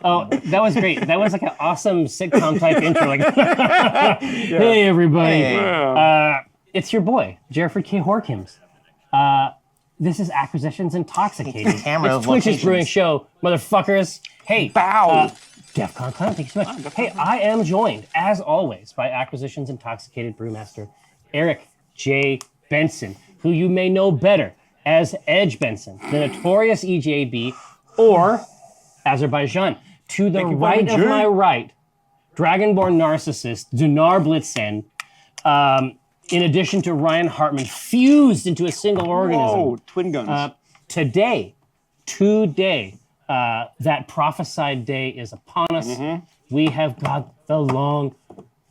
Oh, that was great. That was like an awesome sitcom type intro. Like, hey everybody, it's your boy Jeffrey K. Horkins. This is Acquisitions Intoxicated. It's Twitch's Brewing Show, motherfuckers. Hey, bow. DEFCON Clan, thank you so much. Hey, I am joined, as always, by Acquisitions Intoxicated Brewmaster Eric J. Benson, who you may know better as Edge Benson, the notorious EJB, or Azerbaijan. To the right of my right, Dragonborn narcissist Dinar Blitzen, in addition to Ryan Hartman, fused into a single organism. Whoa, twin guns. Today, that prophesied day is upon us. We have got the long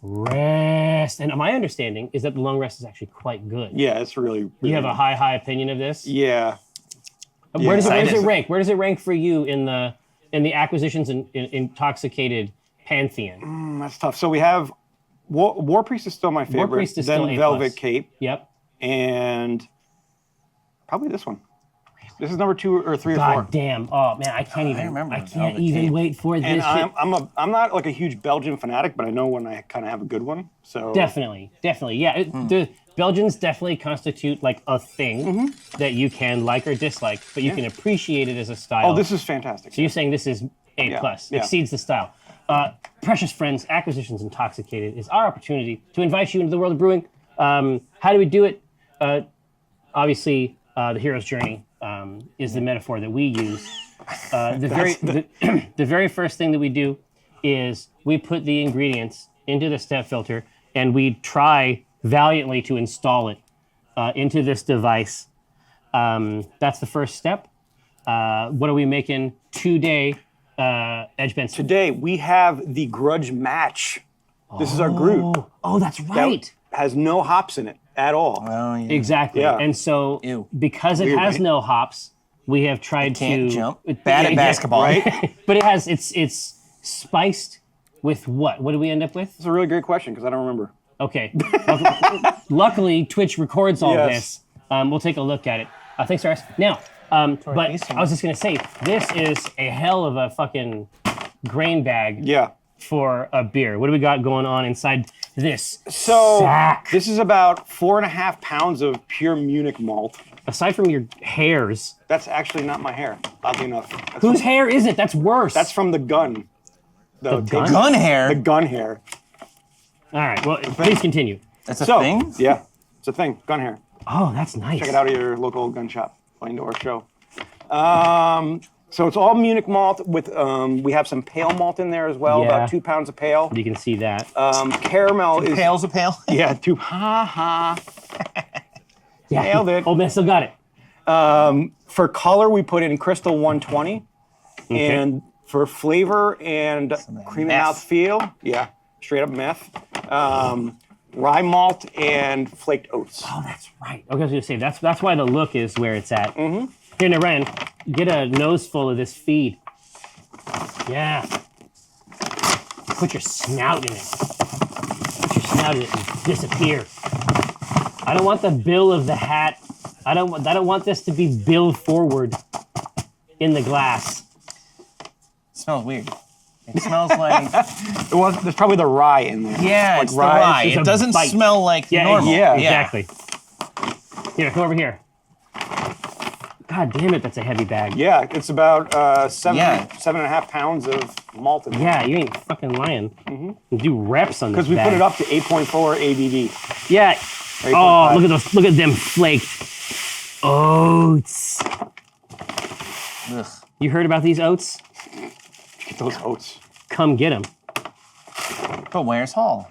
rest. And my understanding is that the long rest is actually quite good. Yeah, it's really You have a high opinion of this? Yeah. Where does it rank? Where does it rank for you in the Acquisitions and Intoxicated pantheon? That's tough. So we have War Priest is still my favorite. War Priest is then still A+. Velvet Cape. Yep. And probably this one. This is number 2 or 3 or 4. God damn. Oh man, I can't even wait for this And shit. I'm not like a huge Belgian fanatic, but I know when I kind of have a good one. So Definitely. Yeah, the Belgians definitely constitute like a thing that you can like or dislike, but you can appreciate it as a style. Oh, this is fantastic. So you're saying this is A+, exceeds the style. Precious friends, Acquisitions Intoxicated is our opportunity to invite you into the world of brewing. How do we do it? Obviously, the hero's journey is the metaphor that we use. The very first thing that we do is we put the ingredients into the step filter and we try valiantly to install it into this device. That's the first step. What are we making today, Edge Benson? Today we have the Grudge match. This is our Groot. Oh, that's right. That has no hops in it at all. Oh, yeah. Exactly. Yeah. And so Ew. because it Weird, has right? no hops, we have tried Can't to jump. Bad at basketball. Right? but it's spiced with what? What do we end up with? It's a really great question because I don't remember. Okay. Luckily, Twitch records all Yes. this. We'll take a look at it. Thanks, Cyrus. Now, but I was just going to say, this is a hell of a fucking grain bag Yeah. for a beer. What do we got going on inside this So sack? this is about 4.5 pounds of pure Munich malt. Aside from your hairs, That's actually not my hair, oddly enough. That's whose from, hair is it? That's worse. That's from the gun. The gun? Gun hair. The gun hair. All right, well, please continue. That's a So, thing? yeah, it's a thing. Gun hair. Oh, that's nice. Check it out at your local gun shop. Playing to our show. So it's all Munich malt with, we have some pale malt in there as well, Yeah. about 2 pounds of pale. You can see that. Caramel is, Pale's a pale? yeah, ha. Yeah, nailed it. Oh, man, still got it. For color, we put in Crystal 120. And for flavor and cream and meth. mouth feel, yeah, straight up meth. Rye malt and flaked oats. Oh, that's right. Okay, I was gonna say that's why the look is where it's at. Here, now, Ryan, get a nose full of this feed. Yeah. Put your snout in it. Put your snout in it and disappear. I don't want the bill of the hat. I don't want this to be billed forward in the glass. It smells weird. It smells like... There's probably the rye in there. Yeah, Like it's the rye. rye. It's It a doesn't bite. smell like Yeah, normal. yeah. Exactly. Here, come over here. God damn it, that's a heavy bag. Yeah, it's about 7.5 Yeah. pounds of malt in there. Yeah, you ain't fucking lying. You do reps on this Because we bag. put it up to 8.4 ABV. Yeah. Oh, 8.5. look at those! Look at them flaked oats. Ugh. You heard about these oats? Get those oats. Come get them. But where's Hall?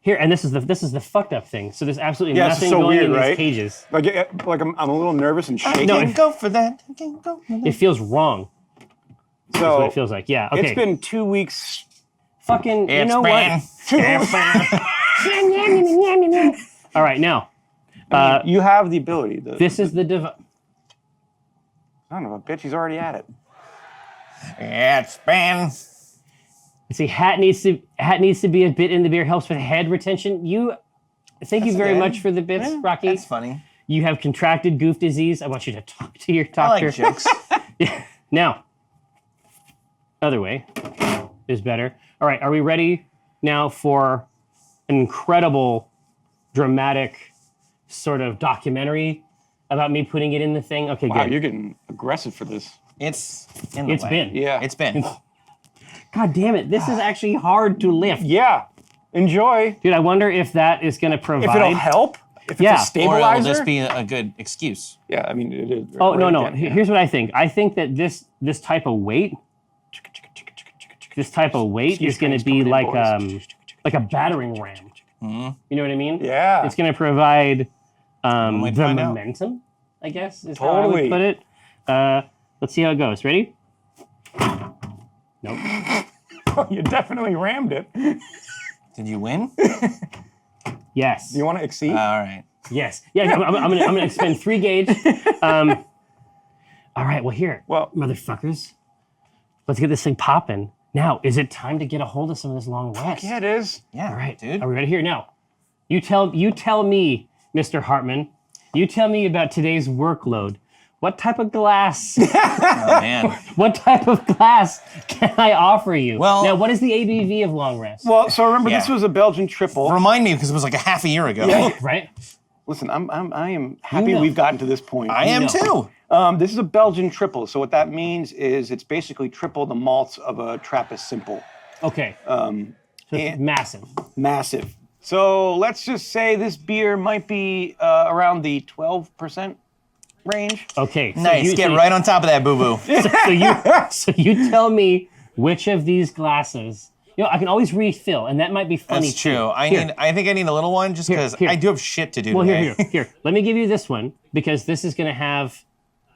Here, and this is the fucked up thing. So there's absolutely Yeah, it's nothing so going weird, in right? these cages. Like I'm a little nervous and shaking. No, Can't go for that. I can't go for that. It feels wrong. That's what so it feels like. Yeah. Okay. it's been 2 weeks. fucking. You It's know been- what? All right, now You have the ability. this is the device. Son of a bitch, he's already at it. It's been... See, hat needs to be a bit in the beer. Helps with head retention. Thank you very okay. much for the bits, Rocky. That's funny. You have contracted goof disease. I want you to talk to your I doctor. like jokes. Now, other way is better. All right, are we ready now for an incredible, dramatic sort of documentary about me putting it in the thing? Okay, Wow, good. you're getting aggressive for this. It's in the It's way. been. Yeah. It's been. God damn it, this is actually hard to lift. Yeah. Enjoy. Dude, I wonder if that is going to provide... If it'll help. If Yeah. it's a Or stabilizer. will this be a good excuse? Yeah, I mean, it is. Oh, no. Again, yeah. Here's what I think. I think that this type of weight is going to be like a battering ram. You know what I mean? Yeah. It's going to provide way to the find out. momentum, I guess, is how I Totally. would put it. Let's see how it goes. Ready? Nope. You definitely rammed it. Did you win? Yes. You want to exceed? All right. Yes. Yeah, I'm gonna expend 3 gauge. All right, well, here. Well- motherfuckers. Let's get this thing popping. Now, is it time to get a hold of some of this long rest? Yeah, it is. Yeah, All right, dude. Are we ready here? Now, you tell me, Mr. Hartman, you tell me about today's workload. What type of glass? Oh, man. What type of glass can I offer you? Well- now, what is the ABV of long rest? Well, so remember, this Yeah. was a Belgian triple. Remind me, because it was like a half a year ago. Right? Listen, I am happy know. we've gotten to this point. I am No. too. This is a Belgian triple. So what that means is it's basically triple the malts of a Trappist simple. Okay. So it's and- massive. Massive. So let's just say this beer might be around the 12% range. Okay. So Nice. you- Get so- right on top of that, boo-boo. So you tell me which of these glasses. You know, I can always refill, and that might be funny. That's true. too. I think I need a little one just because here. I do have shit to do Well, today. here. Let me give you this one because this is going to have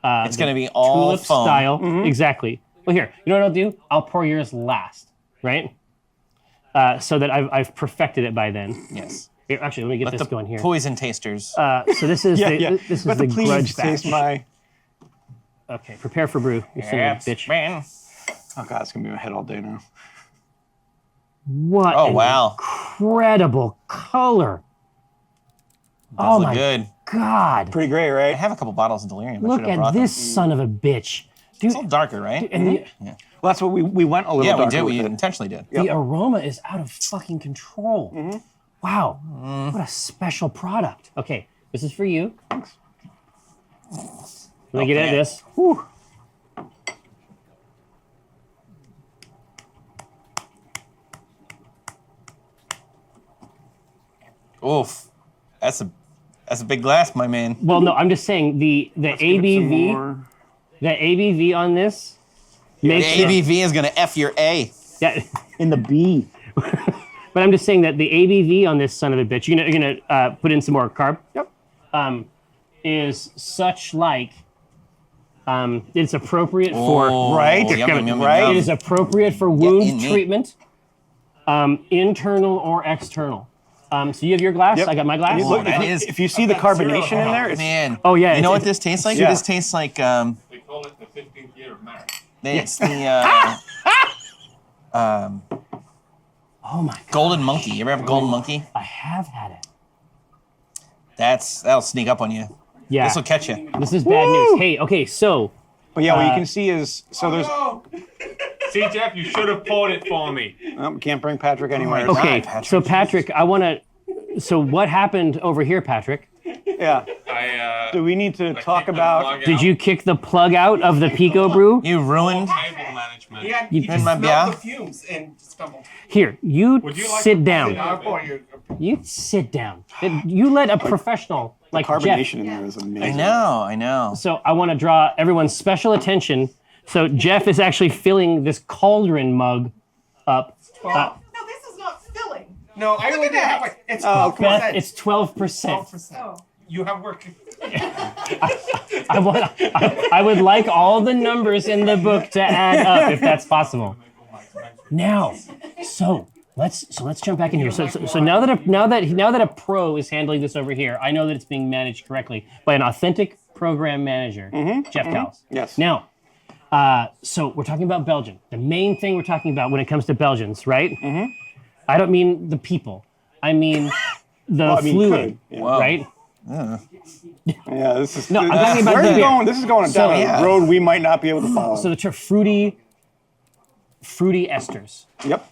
It's going to be all tulip foam. style. Exactly. Well, here. You know what I'll do? I'll pour yours last, right? So that I've perfected it by then. Yes. Here, actually, let me get Let this the going here. poison tasters. So this is this is Let the please Grudge taste batch. my. Okay, prepare for brew. You son of a bitch. Man. Oh god, it's gonna be in my head all day now. What Oh, an wow. incredible color. Those Oh look my good. God. Pretty great, I right? have a couple bottles of delirium. I Look should have at brought this them. son of a bitch. Dude, It's a little darker, right? and the, Well, that's what we went a little yeah, we darker did. with We it. intentionally did. the aroma is out of fucking control. Wow. What a special product. Okay, this is for you. Thanks. Let me get at Okay. this. Whew. Oof. That's a big glass, my man. Well, no, I'm just saying the Give it some ABV more. the ABV on this The makes it, ABV is going to F your A. yeah, In the B. but I'm just saying that the ABV on this son of a bitch, you're gonna put in some more carb. Yep. Is such like it's appropriate for Right? Yum, yum, yum, Right? yum. it is appropriate for wound in me. treatment, internal or external. So you have your glass. Yep. I got my glass. Look, that if, is- if you see the carbonation in there, it's Man. Oh, yeah, You know it's- what this tastes like? Yeah. This tastes like We call it the 15th year of marriage. it's the Oh my God. golden monkey. You ever have a golden monkey? I have had it. That'll sneak up on you. Yeah. This will catch you. This is bad news. Hey, okay, so but yeah, what you can see is there's See, Jeff, you should have poured it for me. we can't bring Patrick anywhere. God, okay, Patrick. so Patrick, I want to. So what happened over here, Patrick? Yeah. Do we need to talk about? Did you kick the plug out of the Pico Brew? You ruined. Table management. You in my beer. fumes and stumbled. Here, you Would you like sit to down. I'll pour you. You sit down. You let a professional like Jeff. Carbonation in there is amazing. I know. So I want to draw everyone's special attention. So Jeff is actually filling this cauldron mug up. No, this is not filling. No, I only at did that. halfway. It's Oh, come on. 12%. It's 12%. 12%. Oh. You have work. I would like all the numbers in the book to add up if that's possible. Now, so let's jump back in here. So now that a pro is handling this over here, I know that it's being managed correctly by an authentic program manager, Jeff Cowles. Yes. Now, so we're talking about Belgium. The main thing we're talking about when it comes to Belgians, right? Mm-hmm. I don't mean the people. I mean the fluid, Yeah. Whoa. right? Yeah, this is. No, I'm talking about where's the it beer. going? This is going down yeah. a road we might not be able to follow. So the fruity fruity esters, Yep.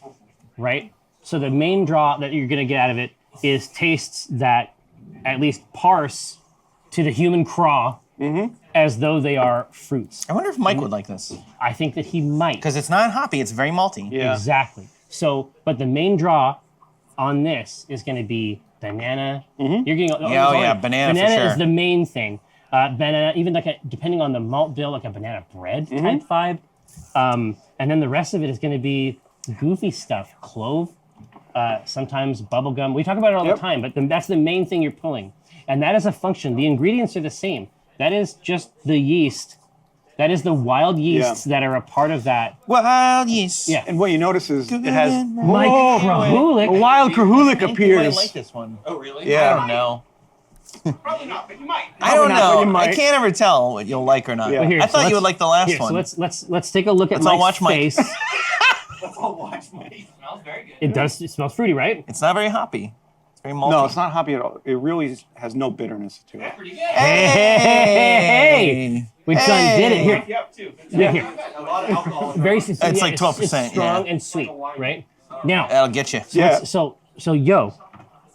right? So the main draw that you're going to get out of it is tastes that at least parse to the human craw as though they are fruits. I wonder if Mike would like this. I think that he might. Because it's not hoppy, it's very malty. Yeah. Exactly. So, but the main draw on this is going to be banana. You're getting banana for Banana sure. is the main thing. Banana, even like depending on the malt bill, like a banana bread type vibe. And then the rest of it is going to be goofy stuff, clove, sometimes bubblegum. We talk about it all the time, but that's the main thing you're pulling. And that is a function. The ingredients are the same. That is just the yeast. That is the wild yeasts that are a part of that. Wild yeast. Yeah. And what you notice is it has Mike Krahulik. a wild Krahulik I think you might appears. like this one. Oh, really? Yeah. I don't know. Probably not, but you might. I don't not, but you know. might. I can't ever tell what you'll like or not. Yeah. But here, I so thought you let's- would like the last Here, one. so let's take a look at Let's all Mike's watch Mike. face. Let's all watch my. It smells very good. It does. It smells fruity, right? It's not very hoppy. It's very malty. No, it's not hoppy at all. It really has no bitterness to it. Pretty good. Hey! We done did it here. Yep, too. Yeah, here. A lot of alcohol. Very. It's like 12%, It's strong yeah. and sweet, right? Now, That'll get you. Yeah. so yo,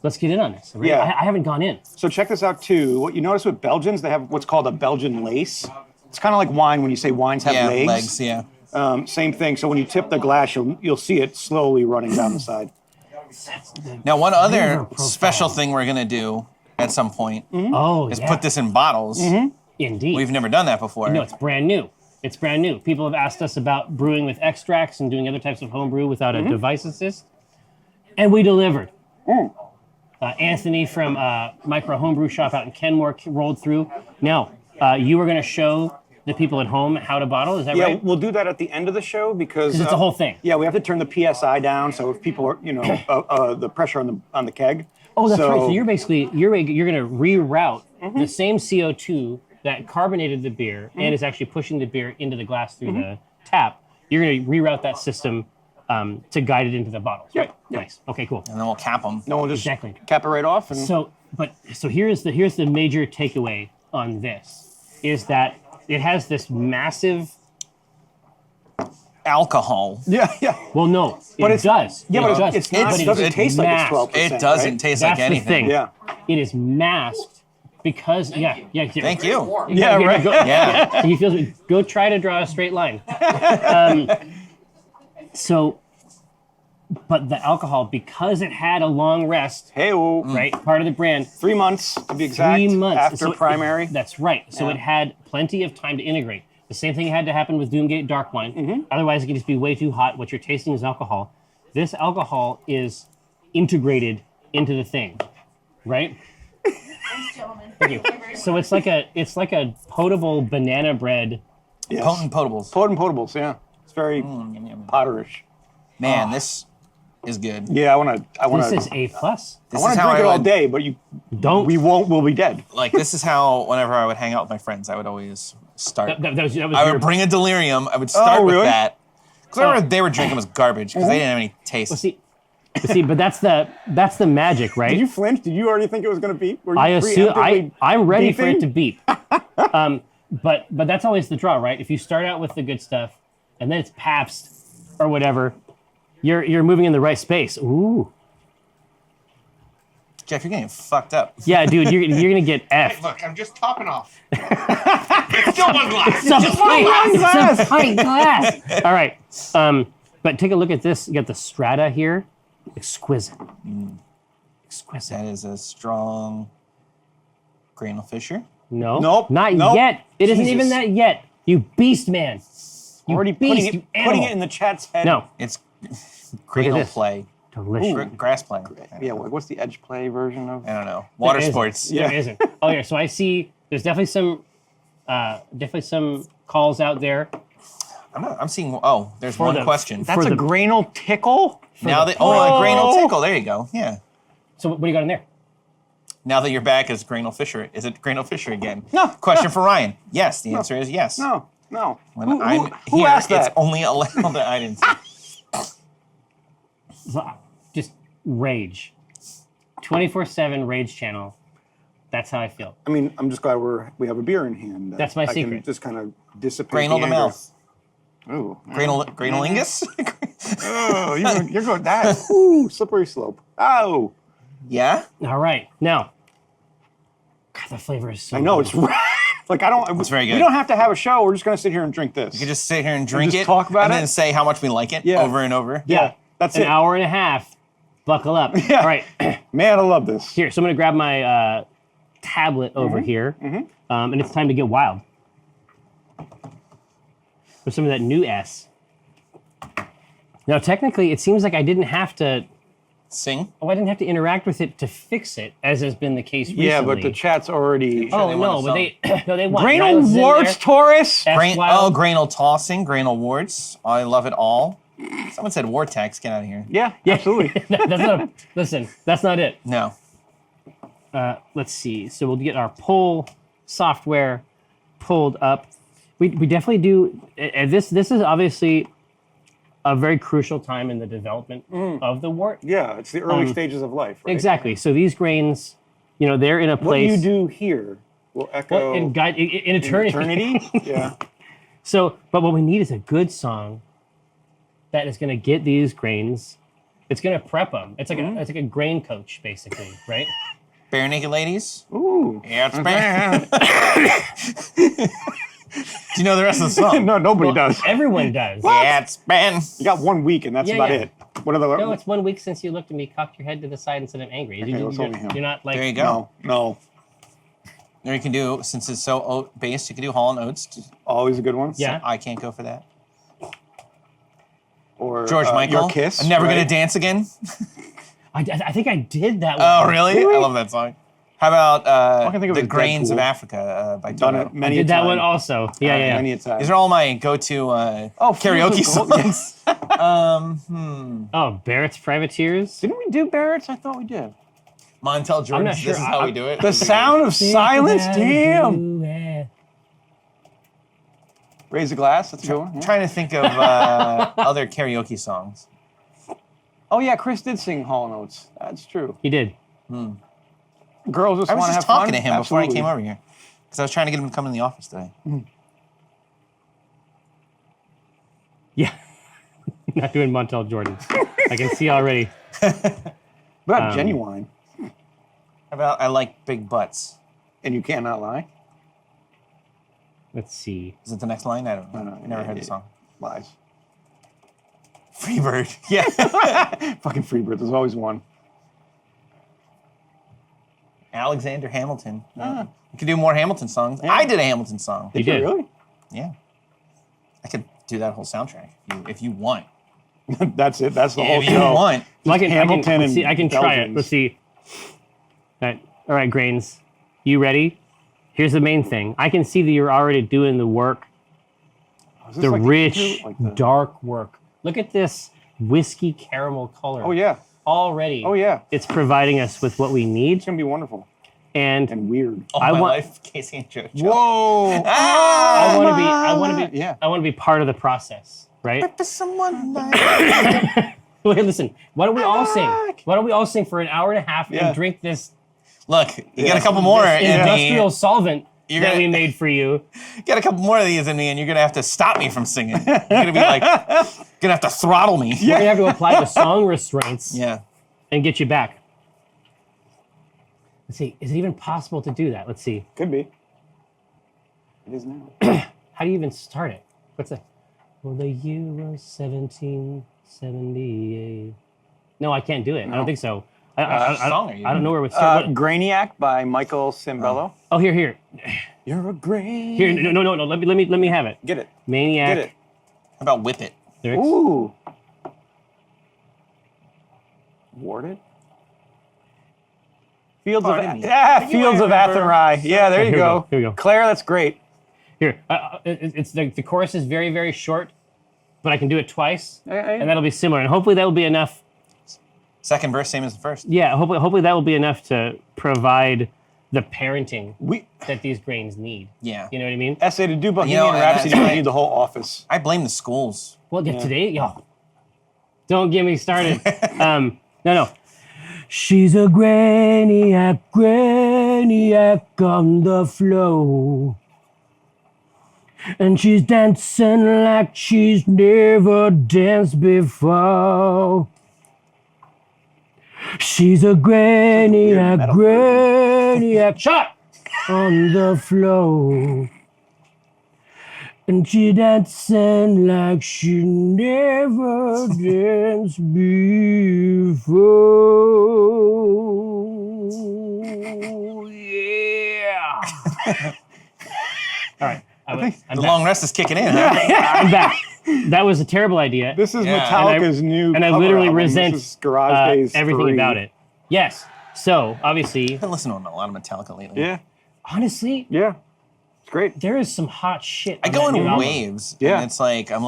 let's get in on this. Right? Yeah. I haven't gone in. So check this out too. What you notice with Belgians, they have what's called a Belgian lace. It's kind of like wine when you say wines have Yeah, legs. legs, yeah. Same thing. So when you tip the glass, you'll see it slowly running down the side. Now, one other Flavor profile. special thing we're going to do at some point Oh, is yeah. put this in bottles. Indeed. We've never done that before. No, it's brand new. It's brand new. People have asked us about brewing with extracts and doing other types of home brew without a device assist, and we delivered. Anthony from Micro Homebrew Shop out in Kenmore rolled through. Now, you were going to show the people at home how to bottle. Is that Yeah, right? we'll do that at the end of the show because It's a whole thing. Yeah, we have to turn the PSI down so if people are, the pressure on the keg. Oh, that's right. So you're basically you're going to reroute Mm-hmm. the same CO2 that carbonated the beer and is actually pushing the beer into the glass through the tap. You're going to reroute that system to guide it into the bottles, right? Yep. Nice. Okay, cool. And then we'll cap them. No, we'll just Exactly. cap it right off. And So here's the major takeaway on this is that it has this massive. Alcohol. yeah. Well, no, But it does. Yeah, it but does. it's not. But It doesn't taste like it's masked. 12%. It doesn't right? taste That's like the anything. thing. Yeah. It is masked because yeah. Thank you. Yeah, right. Yeah. So he feels go try to draw a straight line. But the alcohol, because it had a long rest, Hey, right? Part of the brand, 3 months to be exact. 3 months after So primary. That's right. So Yeah. it had plenty of time to integrate. The same thing had to happen with Doomgate Dark Wine. Otherwise, it could just be way too hot. What you're tasting is alcohol. This alcohol is integrated into the thing, right? Thanks, gentlemen. Thank you. So it's like a potable banana bread. Yes. Potent potables. Potent potables. Yeah, it's very potterish. Man, this is good. Yeah, I want This to. is A plus. This I want is to how drink it I all would, day, but Don't. we'll be dead. like, this is how, whenever I would hang out with my friends, I would always start. That was I your. would bring a delirium. I would start with really? that. Because whatever they were drinking was garbage because they didn't have any taste. But that's the magic, right? Did you flinch? Did you already think it was going to beep? Were you I assume preemptively I'm ready for it beeping? to beep. But that's always the draw, right? If you start out with the good stuff, and then it's Pabst or whatever, you're moving in the right space. Ooh, Jeff, you're getting fucked up. yeah, dude, you're gonna get F. Look, I'm just topping off. It's still one glass. Some pint glass. some pint glass. All right, but take a look at this. You got the Strata here, exquisite, exquisite. That is a strong Granule Fisher. No, Nope, not nope. yet. It isn't Jesus. even that yet. You beast man. You Already beast, putting you it animal. in the chat's head. No, It's Granule this. Play. delicious. Grass Play. Yeah, what's the edge play version of? I don't know. Water There sports. isn't. There isn't. Oh yeah. So I see. There's definitely some calls out there. I'm seeing. Oh, there's For one the- question. That's For a the- granule tickle? Now that a Granule Tickle. There you go. Yeah. So what do you got in there? Now that you're back as Granule Fisher, is it Granule Fisher again? No, Question for Ryan. Yes. The answer is yes. No. When Who I'm who here, asked it's that? only allowed that I didn't see. Just rage. 24/7 rage channel. That's how I feel. I mean, I'm just glad we have a beer in hand. That's my I secret. Can just kind of dissipate Granule the to anger. mouth. Ooh. Granolingus? Oh, you're going that. Ooh, slippery slope. Oh. Yeah? All right. Now, God, the flavor is so I know, good. it's like, I don't. It's very good. We don't have to have a show. We're just going to sit here and drink this. We could just sit here and drink just it. talk about and it? then say how much we like it Yeah. over and over. Yeah, that's An it. hour and a half. Buckle up. Yeah. All right. Man, I love this. Here, so I'm going to grab my tablet over here, and it's time to get wild. With some of that new S. Now, technically, it seems like I didn't have to. Sing. Oh, I didn't have to interact with it to fix it, as has been the case recently. Yeah, but the chat's already. Oh they no, want a but they want. Granal Niles in warts, there. Taurus. S wild. Granal tossing, granal warts. I love it all. Someone said vortex. Get out of here. Yeah, absolutely. That's not. Listen, that's not it. No. Let's see. So we'll get our pull software pulled up. We definitely do. And this is obviously a very crucial time in the development of the wort. Yeah, it's the early stages of life. Right? Exactly. So these grains, they're in a What place. you do here will echo in eternity. eternity. Yeah. So, but what we need is a good song that is going to get these grains. It's going to prep them. It's like it's like a grain coach, basically, right? Bare naked ladies. Ooh. Yeah, it's bare. Do you know the rest of the song? No, nobody does. Everyone does. Yeah, it's been. You got 1 week, and that's Yeah, about yeah. it. What are the? No, it's 1 week since you looked at me, cocked your head to the side, and said I'm angry. Okay, let's hold him. You're not like. There you go. No. Or you can do, since it's so oat based, you can do Hall & Oates. Always a good one. Yeah. I can't go for that. Or George Michael. Your Kiss. I'm never right? gonna dance again. I think I did that one. Oh, really? I love that song. How about I can think of The it as Grains of Deadpool. Africa by Done Toto? it many Did a that time. one also. Yeah. Many a time. These are all my go-to karaoke Fields of Gold. songs. Oh, Barrett's Privateers. Didn't we do Barrett's? I thought we did. Montel Jordan, not sure. This Is How We Do It. The Sound of Silence. Damn. Raise a glass. That's a good one. I'm Yeah. trying to think of other karaoke songs. Oh yeah, Chris did sing Hall & Oates. That's true. He did. Girls just I was want to just have talking fun. to him before I Absolutely. came over here. Because I was trying to get him to come in the office today. Yeah. Not doing Montel Jordan. I can see already. What about Genuine? How about I Like Big Butts? And You Cannot Lie? Let's see. Is it the next line? I don't know. No, I never yeah, heard yeah. the song. Lies. Freebird. Yeah. Fucking Freebird. There's always one. Alexander Hamilton. You could do more Hamilton songs. I did a Hamilton song. You did. Really? Yeah. I could do that whole soundtrack if you want. That's it. That's the whole If you show. want. Well, Hamilton let's see, and I can try it. Belgians. Let's see. All right, Grains. You ready? Here's the main thing. I can see that you're already doing the work, Is this the like rich, intro? Like the- dark work. Look at this whiskey caramel color. Oh yeah. Already. Oh yeah. It's providing us with what we need. It's gonna be wonderful And and weird. All I my want- life, Casey and JoJo. Whoa. I want to be Yeah. I want to be part of the process, right? For someone like... Wait, listen. Why don't we all sing? Why don't we all sing for an hour and a half Yeah. and drink this Look, you got a couple more in industrial me. solvent You're that gonna- we made for you? Got a couple more of these in me, and you're gonna have to stop me from singing. You're gonna be like, gonna have to throttle me. We're gonna have to apply the song restraints Yeah. and get you back. Let's see. Is it even possible to do that? Let's see. Could be. It is now. How do you even start it? What's that? Well, the year was 1778. No, I can't do it. I don't think so. I song are you don't know where it would start. Grainiac by Michael Cimbello. Oh, here. You're a grain. Here, no. Let me have it. Get it. Maniac. Get it. How about Whip It? Lyrics. Ooh. Warded. Fields Pardon of me. Fields of Athenry. Yeah, there you Here we go. go, here we go. Claire, that's great. Here, it's the chorus is very, very short, but I can do it twice, Yeah. and that'll be similar. And hopefully that will be enough. Second verse, same as the first. Yeah, hopefully that will be enough to provide the parenting We that these grains need. Yeah. You know what I mean? essay to do Bohemian You know, Rhapsody. that's We right. need the whole office. I blame the schools. Well, yeah, today, don't get me started. No. She's a graniac on the floor. And she's dancing like she's never danced before. She's a granny, shot on the floor. And she dancing like she never danced before. Yeah. All right. I'm The back. long rest is kicking in, huh? I'm back. That was a terrible idea. This is Yeah. Metallica's new and I cover literally album. resent This is Garage Days everything 3. about it. Yes. So obviously, I've been listening to a lot of Metallica lately. Yeah, honestly, yeah. It's great. there is some hot shit. I on go that new in album. waves. Yeah. And it's like, I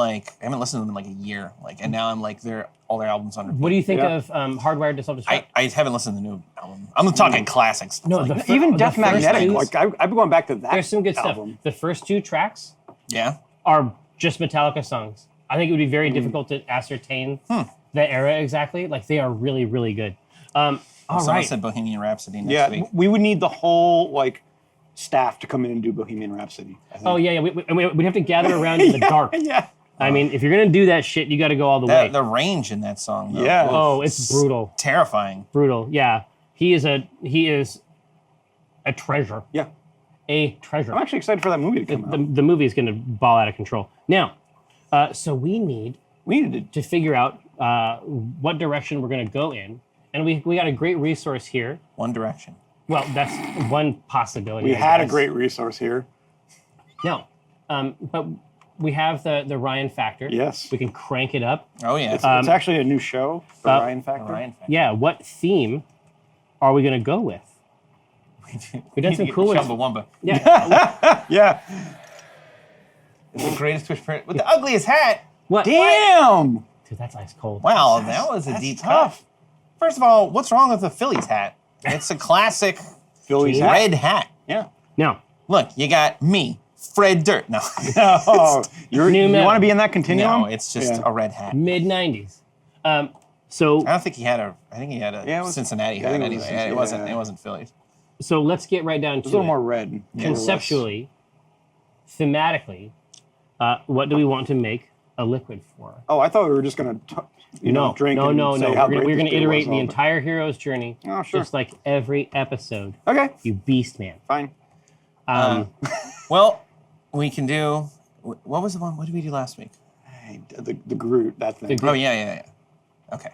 haven't listened to them in like a year. And now I'm like, all their albums on repeat. What do you think Yeah. of Hardwired to Self-Destruct? I haven't listened to the new album. I'm talking classics. No, Like, the fir- Even the Death first Magnetic. two- Like I've been going back to that. there's some good album. stuff. The first 2 tracks yeah. are just Metallica songs. I think it would be very difficult to ascertain the era exactly. Like they are really, really good. All Someone right. said Bohemian Rhapsody next Yeah, week. we would need the whole staff to come in and do Bohemian Rhapsody. I think. Oh yeah. We'd have to gather around in the dark. Yeah. I mean, if you're gonna do that shit, you got to go all the way. The range in that song, though, Yeah. Oh, it's brutal. terrifying. Brutal. Yeah. He is a treasure. Yeah. A treasure. I'm actually excited for that movie to come out. The movie is going to ball out of control. Now, so we need We needed to figure out what direction we're going to go in. And we got a great resource here. One Direction. Well, that's one possibility. We I had a guess. great resource here. No. But we have the Ryan Factor. Yes. We can crank it up. Oh, yeah. It's actually a new show for Ryan Factor. Ryan Factor. Yeah. What theme are we going to go with? We done some cool ones. Chumbawamba. Yeah. Yeah. It's the greatest Twitch parent with the ugliest hat. What? Damn. Dude, that's ice cold. Wow, that was a deep cut. First of all, what's wrong with the Phillies hat? It's a classic Phillies hat. red hat. Yeah. Now, Look, you got me, Fred Durst. No, Oh, you New metal. want to be in that continuum? no, it's just Yeah. a red hat. mid 90s. So I don't think he had a. I think he had a Yeah, it was- Cincinnati I hat think it was anyway. Cincinnati, It wasn't. yeah. It wasn't Phillies. So let's get right down to It's a little it. more red. Conceptually, thematically, what do we want to make a liquid for? Oh, I thought we were just gonna, drink. and say how We're great going this to beer iterate was the all. entire hero's journey, Oh, sure. just like every episode. Okay, You beast man. fine. Well, we can do. What was the one? What did we do last week? Hey, the Groot, that thing. The Oh yeah. Okay.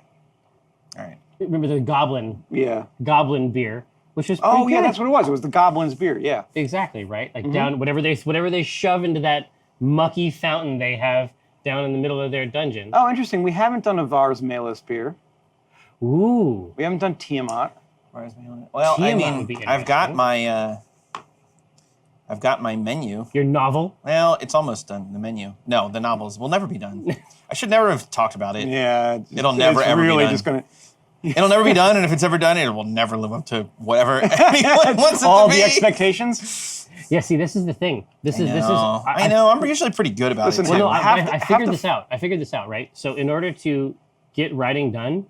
All right. Remember the goblin beer, which is pretty Oh yeah, good. that's what it was. It was the Goblin's beer. Yeah. Exactly right. Like down whatever they shove into that mucky fountain they have down in the middle of their dungeon. Oh, interesting. We haven't done a Vars Malus beer. Ooh. We haven't done Tiamat. Where's my own? Well, I Tiamat would be mean, I've got interesting. I've got my menu. Your novel. Well, it's almost done. The menu. No, the novels will never be done. I should never have talked about it. Yeah. It'll never, it's ever be really done. just gonna It'll never be done, and if it's ever done, it will never live up to whatever anyone wants it all to be. the expectations. Yeah. See, this is the thing. This is. I know. I'm usually pretty good about Listen, it. Well, Too. no, Have to- I figured this out. I figured this out, right? So in order to get writing done,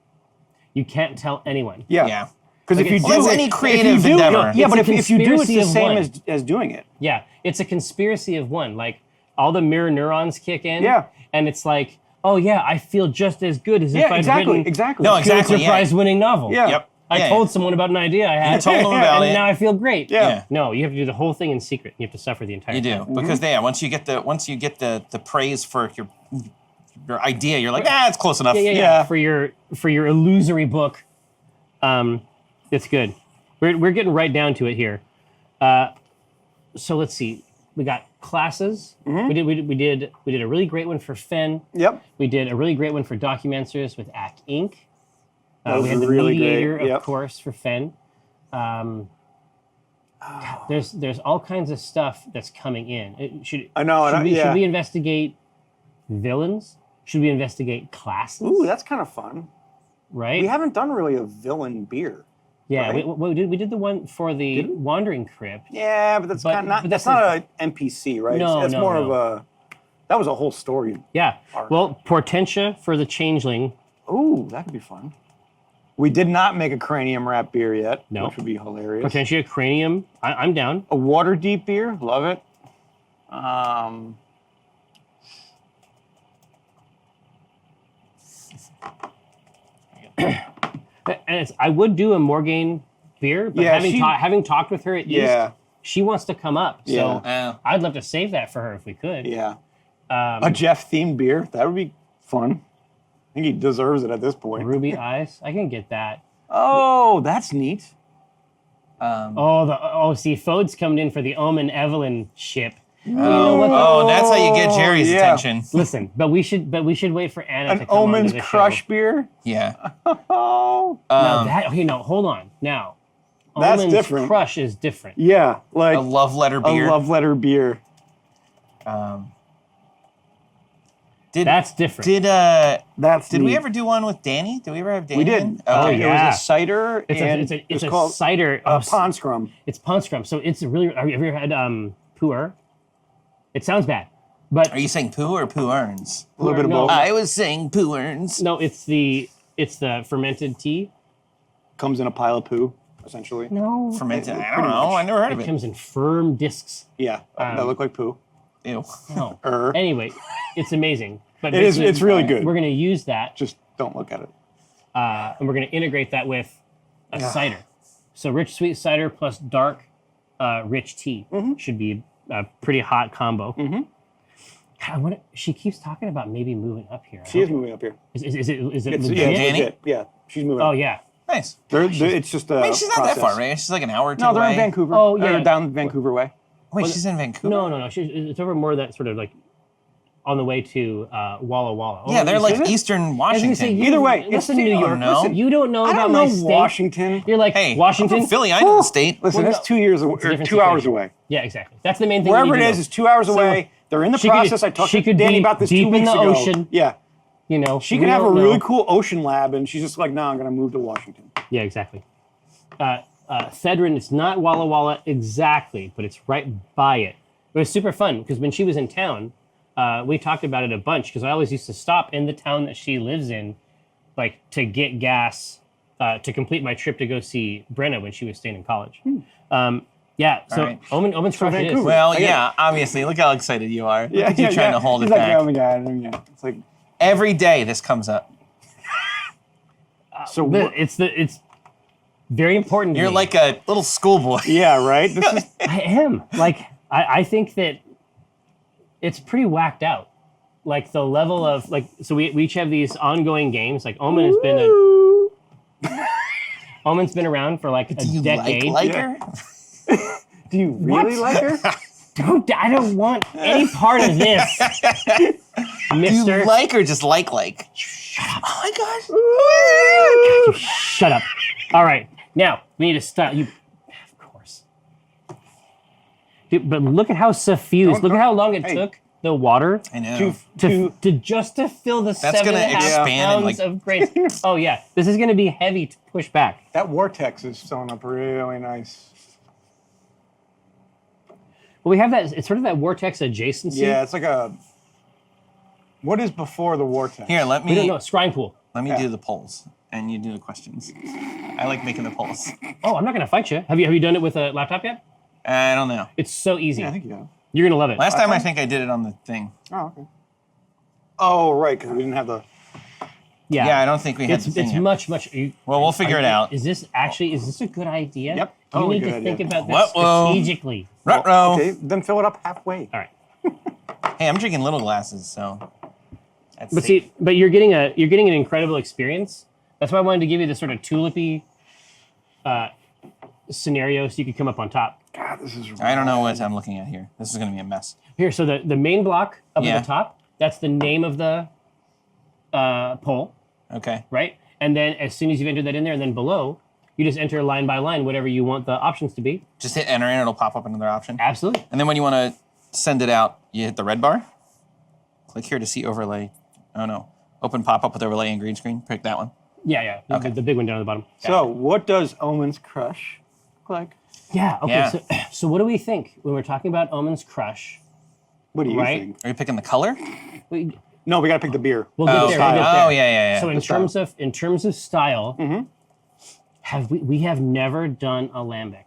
you can't tell anyone. yeah. Because if you Well, do that's it, any creative if you do, endeavor. Yeah, It's but a if you do, it's conspiracy the of same one. as doing it. Yeah, it's a conspiracy of one. Like all the mirror neurons kick in. Yeah. And it's like, oh yeah, I feel just as good as if Yeah, I'd exactly, written exactly. No, a exactly. Pulitzer Prize-winning novel. Yeah. Yep. I Yeah. told someone about an idea I had. You told them about and it. now I feel great. Yeah. Yeah. No, you have to do the whole thing in secret. You have to suffer the entire You time. do because once you get the praise for your idea, you're like, it's close enough. Yeah. Yeah. For your illusory book, it's good. We're getting right down to it here. So let's see. We got classes. We did a really great one for Fen. Yep. We did a really great one for Documenters with AC Inc. That We had was the really Mediator, great. of Yep. course, for Fen. There's all kinds of stuff that's coming in. I know, Should we yeah. investigate villains? Should we investigate classes? Ooh, that's kind of fun. right? We haven't done really a villain beer. Yeah, right? we did the one for the Wandering Crypt. Yeah, but that's But- not but that's that's not an NPC, right? No, that's no, more no. of a. That was a whole story. Yeah. Arc. Well, Portentia for the Changeling. Ooh, that could be fun. We did not make a cranium wrap beer yet, No. which would be hilarious. Portentia Cranium. I'm down. A water deep beer, love it. And I would do a Morgaine beer, but Yeah, having talked with her at East, she wants to come up. So Yeah. I'd love to save that for her if we could. Yeah. A Jeff themed beer, that would be fun. I think he deserves it at this point. Ruby Eyes, I can get that. Oh, that's neat. See, Fode's coming in for the Omin Evelyn ship. Oh, that's how you get Jerry's attention. Listen, but we should wait for Anna to An come Omin's onto the Crush show. beer. Yeah. Oh, No, hold on. Now, That's Omin's different. Crush is different. yeah, like A love letter a beer. love letter beer. That's different. Did we neat. ever do one with Danny? Did we ever have Danny? We did. in? Oh, Okay. It yeah. was a cider. It's and a called cider. Pond Scrum. It's Pond Scrum. So it's really. Have you ever had pu'er? It sounds bad, but Are you saying poo or poo earns? A little bit of No. both. I was saying poo earns. no, it's the fermented tea. Comes in a pile of poo, essentially. No, Fermented. I don't Pretty know. much. I never heard of it it. comes in firm discs. Yeah, that look like poo. Ew. No. Er. Anyway, it's amazing. But It is. basically, It's really good. We're going to use that, Just don't look at it. and we're going to integrate that with a cider. So rich sweet cider plus dark rich tea should be a pretty hot combo. She keeps talking about maybe moving up here. She is moving up here. Is it It's, legit? yeah, Danny? legit. Yeah, she's moving Oh up. yeah. Nice. It's just a I mean, she's not process. that far, right? She's like an hour or two No, they're away. in Vancouver. Oh, yeah. They're down Vancouver way. Wait, she's in Vancouver? No. It's over more that sort of like on the way to Walla Walla. Yeah, they're like Is it? Eastern I was Washington. gonna say, Either way, it's listen, New still- York. no. Listen, you don't know I about don't my know state. Washington. You're like Hey, Washington. I'm from Philly. I know the state. Listen, Well, that's no. 2 years It's a or different 2 hours situation. away. Yeah, exactly. That's the main thing. Wherever you it need to is, know. it's 2 hours So, away. They're in the she could- process. I talked she to could Danny be about this deep 2 in weeks the ago. ocean. Yeah, You know, she we could have a don't really know. cool ocean lab, and she's just like, "No, I'm going to move to Washington." Yeah, exactly. Thedrin, it's not Walla Walla exactly, but it's right by it. It was super fun because when she was in town, we talked about it a bunch because I always used to stop in the town that she lives in, like to get gas to complete my trip to go see Brenna when she was staying in college. Yeah, so right. Omin's Crush it is. Vancouver. Well, I get yeah, obviously. Look how excited you are. Yeah, Look at you trying to hold He's it like, back. "Oh my god!" Yeah. It's like Every day this comes up. so. It's very important to You're me. like a little schoolboy. Yeah, right. This is I am. Like, I think that it's pretty whacked out. Like, the level of, like, so we each have these ongoing games. Like, Omin's been around for, like, a Do you decade. like her? Do you really like her? I don't want any part of this, Do mister. you like or just like? Oh my gosh. Shut up. All right. Now, we need to stop. You, of course. Dude, but look at how suffused. Look at how long it Hey. took the water I know. To to fill the That's gonna 7.5 expand in, pounds like- of grains. Oh yeah, this is gonna be heavy to push back. that vortex is filling up really nice. Well, we have that. It's sort of that vortex adjacency. Yeah, it's like a. What is before the vortex? Here, let We don't know. me Scrying pool. do the polls, and you do the questions. I like making the polls. Oh, I'm not gonna fight you. Have you done it with a laptop yet? I don't know. It's so easy. Yeah, I think you have. You're gonna love it. Last time I think I did it on the thing. Oh, okay. Oh, right, because we didn't have the. Yeah, I don't think we had the thing It's yet. much. Well, we'll figure it out. Is this a good idea? Yep, You totally need to good think idea. about this Whoa. strategically. Ruh-roh. Okay, then fill it up halfway. All right. Hey, I'm drinking little glasses, so. That's But safe. see, but you're getting an incredible experience. That's why I wanted to give you this sort of tulipy scenario, so you could come up on top. God, this is. I don't know what I'm looking at here. This is going to be a mess. Here, so the main block up Yeah. at the top, that's the name of the poll, Okay. right? And then as soon as you've entered that in there, and then below, you just enter line by line whatever you want the options to be. Just hit enter and it'll pop up another option. Absolutely. And then when you want to send it out, you hit the red bar. Click here to see overlay. Oh no. Open pop-up with overlay and green screen. Pick that one. Yeah. Okay. The big one down at the bottom. So, what does Omin's Crush look like? Yeah. Okay. Yeah. So what do we think when we're talking about Omin's Crush? What do you Right. think? Are you picking the color? No, we got to pick the beer. We'll get there. We'll get there. Oh, yeah. So in terms of style, Mm-hmm. we have never done a lambic.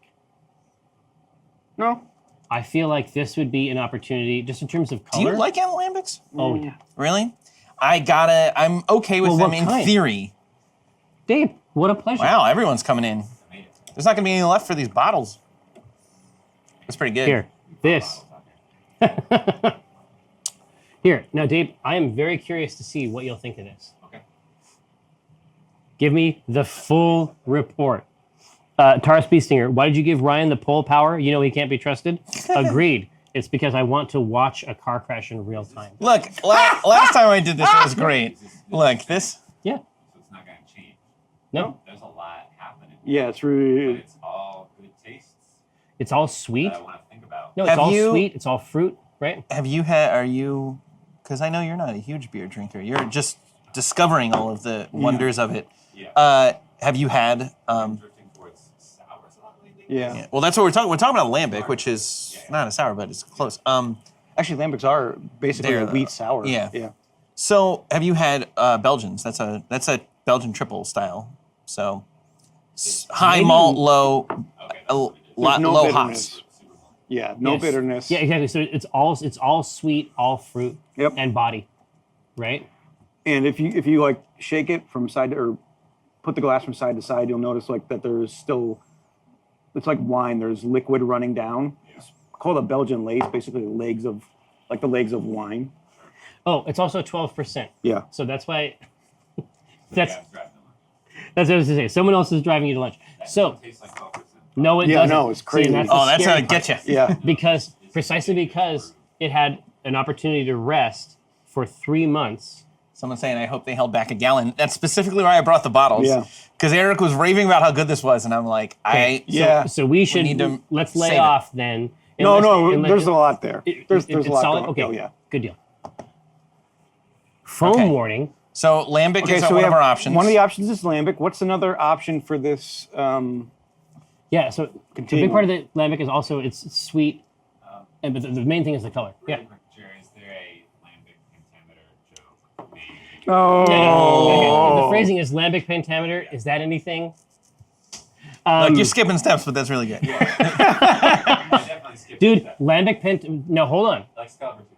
No. I feel like this would be an opportunity, just in terms of Do color. you like alambics? Oh, yeah. Really? I'm okay with Well, them what in kind? theory. Dave, what a pleasure. Wow, everyone's coming in. There's not going to be any left for these bottles. That's pretty good. Here, this. Here, now, Dave, I am very curious to see what you'll think of this. Okay. Give me the full report. Taurus Beestinger, why did you give Ryan the pole power? You know he can't be trusted? Agreed. It's because I want to watch a car crash in real time. Look, last time I did this, it was great. Look, this. Yeah. So it's not going to change. No. There's a lot happening. Yeah, it's But really. it's all good tastes It's all sweet. that I want to think about. No, it's Have all you- sweet. It's all fruit, right? Are you, because I know you're not a huge beer drinker. You're just discovering all of the wonders of it. Yeah. Have you had, Drifting towards sour lately. Yeah. well, that's what we're talking. We're talking about lambic, which is not a sour, but it's close. Actually, lambics are basically They're, a wheat sour. yeah. Yeah. So have you had Belgians? That's a Belgian triple style. So high Maybe- malt, low, Okay. There's no low bitterness. hops. Yeah, no Yes. bitterness. Yeah, exactly. So it's all sweet, all fruit, Yep. and body, right? And if you like shake it from side to, or put the glass from side to side, you'll notice like that there's still, it's like wine. There's liquid running down. It's called a Belgian lace, basically the legs of wine. Oh, it's also 12%. Yeah. So that's why. That's Yeah, it's driving them. that's what I was going to say. Someone else is driving you to lunch. So It tastes like 12%. no, it Yeah, doesn't. no, it's See, crazy. and Oh, the that's scary a get you. Yeah. because it had an opportunity to rest for 3 months. Someone's saying, I hope they held back a gallon. That's specifically why I brought the bottles. Yeah. Because Eric was raving about how good this was, and I'm like, Yeah. So we should need to let's lay save it. off then. No, Unless- there's a lot there. There's it's a lot solid? going. Okay, Oh, yeah. good deal. Foam Okay. warning. So lambic Okay, is so we one have of our options. one of the options is lambic. What's another option for this? Yeah, so a Continue. big part of the lambic is also it's sweet, but the main thing is the color. Yeah. Really quick, Jerry, is there a lambic pentameter joke? Maybe. Oh. Okay. The phrasing is lambic pentameter. Is that anything? Like you're skipping steps, but that's really good. I definitely skipped Dude, that. lambic pent. No, hold on. Like Scalper too.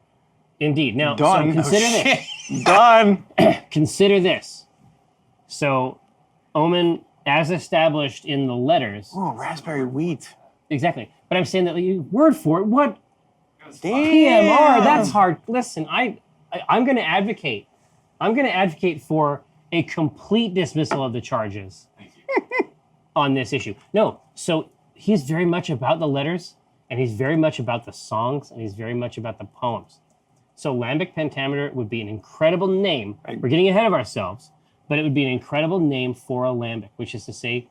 Indeed. Now, Done. so consider Oh, this. shit. Done. Consider this. So, Omin, as established in the letters, Oh, raspberry wheat. exactly. But I'm saying that word for it. What Damn. PMR? That's hard. Listen, I'm going to advocate. I'm going to advocate for a complete dismissal of the charges Thank you. on this issue. No, so he's very much about the letters, and he's very much about the songs, and he's very much about the poems. So lambic pentameter would be an incredible name. We're getting ahead of ourselves, but it would be an incredible name for a lambic, which is to say,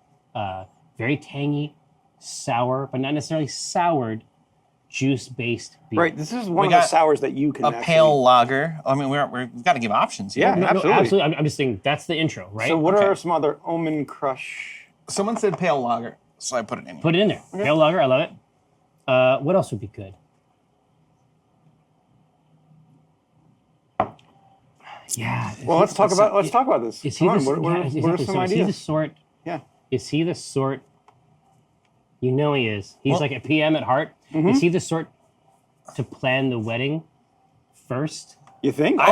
very tangy, sour, but not necessarily soured, juice-based beer. Right. This is one We of the got sours that you can A actually. pale lager. I mean, we've got to give options here. Yeah, No, absolutely. absolutely. I'm just saying that's the intro, right? So what Okay. are some other Omin Crush? Someone said pale lager, so I put it in here. Put it in there. Pale lager, I love it. What else would be good? Yeah. Well, let's talk about this. Is he Come on, the, what yeah, are exactly. some So is he the ideas? sort? Yeah. Is he the sort? You know he is. He's Well- like a PM at heart. Mm-hmm. Is he the sort to plan the wedding first? You think? I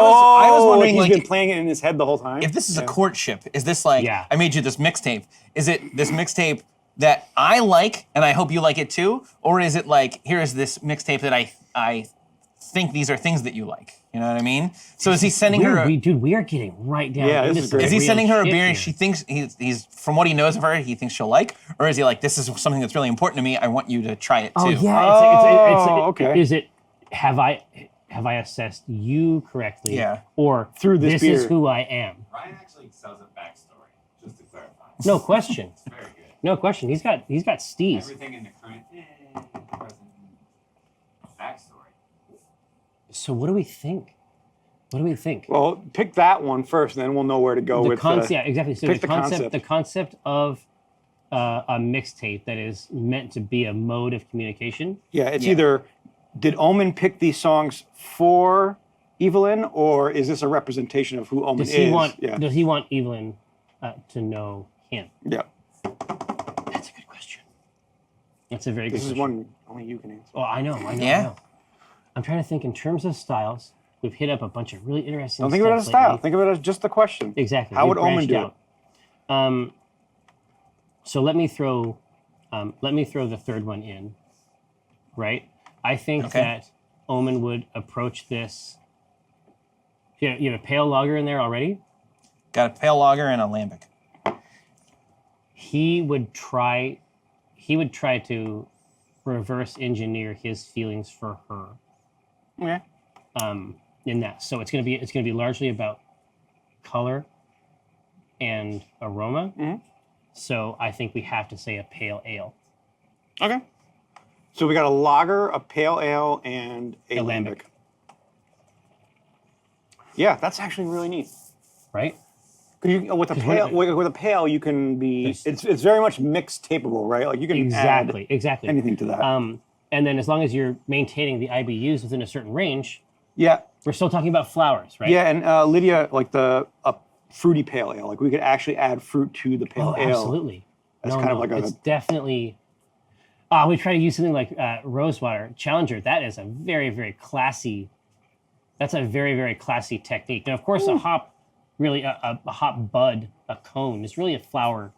was wondering, he's like, been playing it in his head the whole time. If this is a courtship, is this like, Yeah. I made you this mixtape? Is it this mixtape that I like and I hope you like it too? Or is it like, here is this mixtape that I think these are things that you like? You know what I mean? So is he sending her? We are getting right down. Yeah, this into is some great. Is he real sending her a shit beer here. she thinks he's from what he knows of her, he thinks she'll like? Or is he like, this is something that's really important to me, I want you to try it too? Oh yeah. okay. Is it? Have I assessed you correctly? Yeah. Or Through this is beer. who I am. Ryan actually sells a backstory, just to clarify. No question. It's very good. No question. He's got steez. Everything in the current, present, backstory. So what do we think? What do we think? Well, pick that one first, and then we'll know where to go The with concept, yeah, exactly. So pick the the concept, concept. the concept of a mixtape that is meant to be a mode of communication. Yeah, it's either did Omin pick these songs for Evelyn, or is this a representation of who Omin Does is? he want? Yeah. Does he want Evelyn to know him? Yeah. That's a good question. That's a very good This is question. one only you can answer. Oh, I know. Yeah. I'm trying to think in terms of styles. We've hit up a bunch of really interesting Don't think of it stuff as a style. lately. Think of it as just the question. Exactly. How We've would Omin branched do it? So let me throw the third one in, right? I think that Omin would approach this. You have a pale lager in there already. Got a pale lager and a lambic. He would try to reverse engineer his feelings for her. Okay. In that, so it's gonna be largely about color and aroma. So I think we have to say a pale ale. Okay. So we got a lager, a pale ale, and a lambic. Yeah, that's actually really neat. Right? With a pale, you can be. It's very much mix tapeable, right? Like you can add anything to that. And then as long as you're maintaining the IBUs within a certain range, yeah. we're still talking about flowers, right? Yeah, and Lydia, like a fruity pale ale, like we could actually add fruit to the pale ale. Absolutely. That's kind of like it's definitely. We try to use something like rosewater Challenger. That is a very, very classy. That's a very, very classy technique. Now, of course, a hop hop bud, a cone is really a flower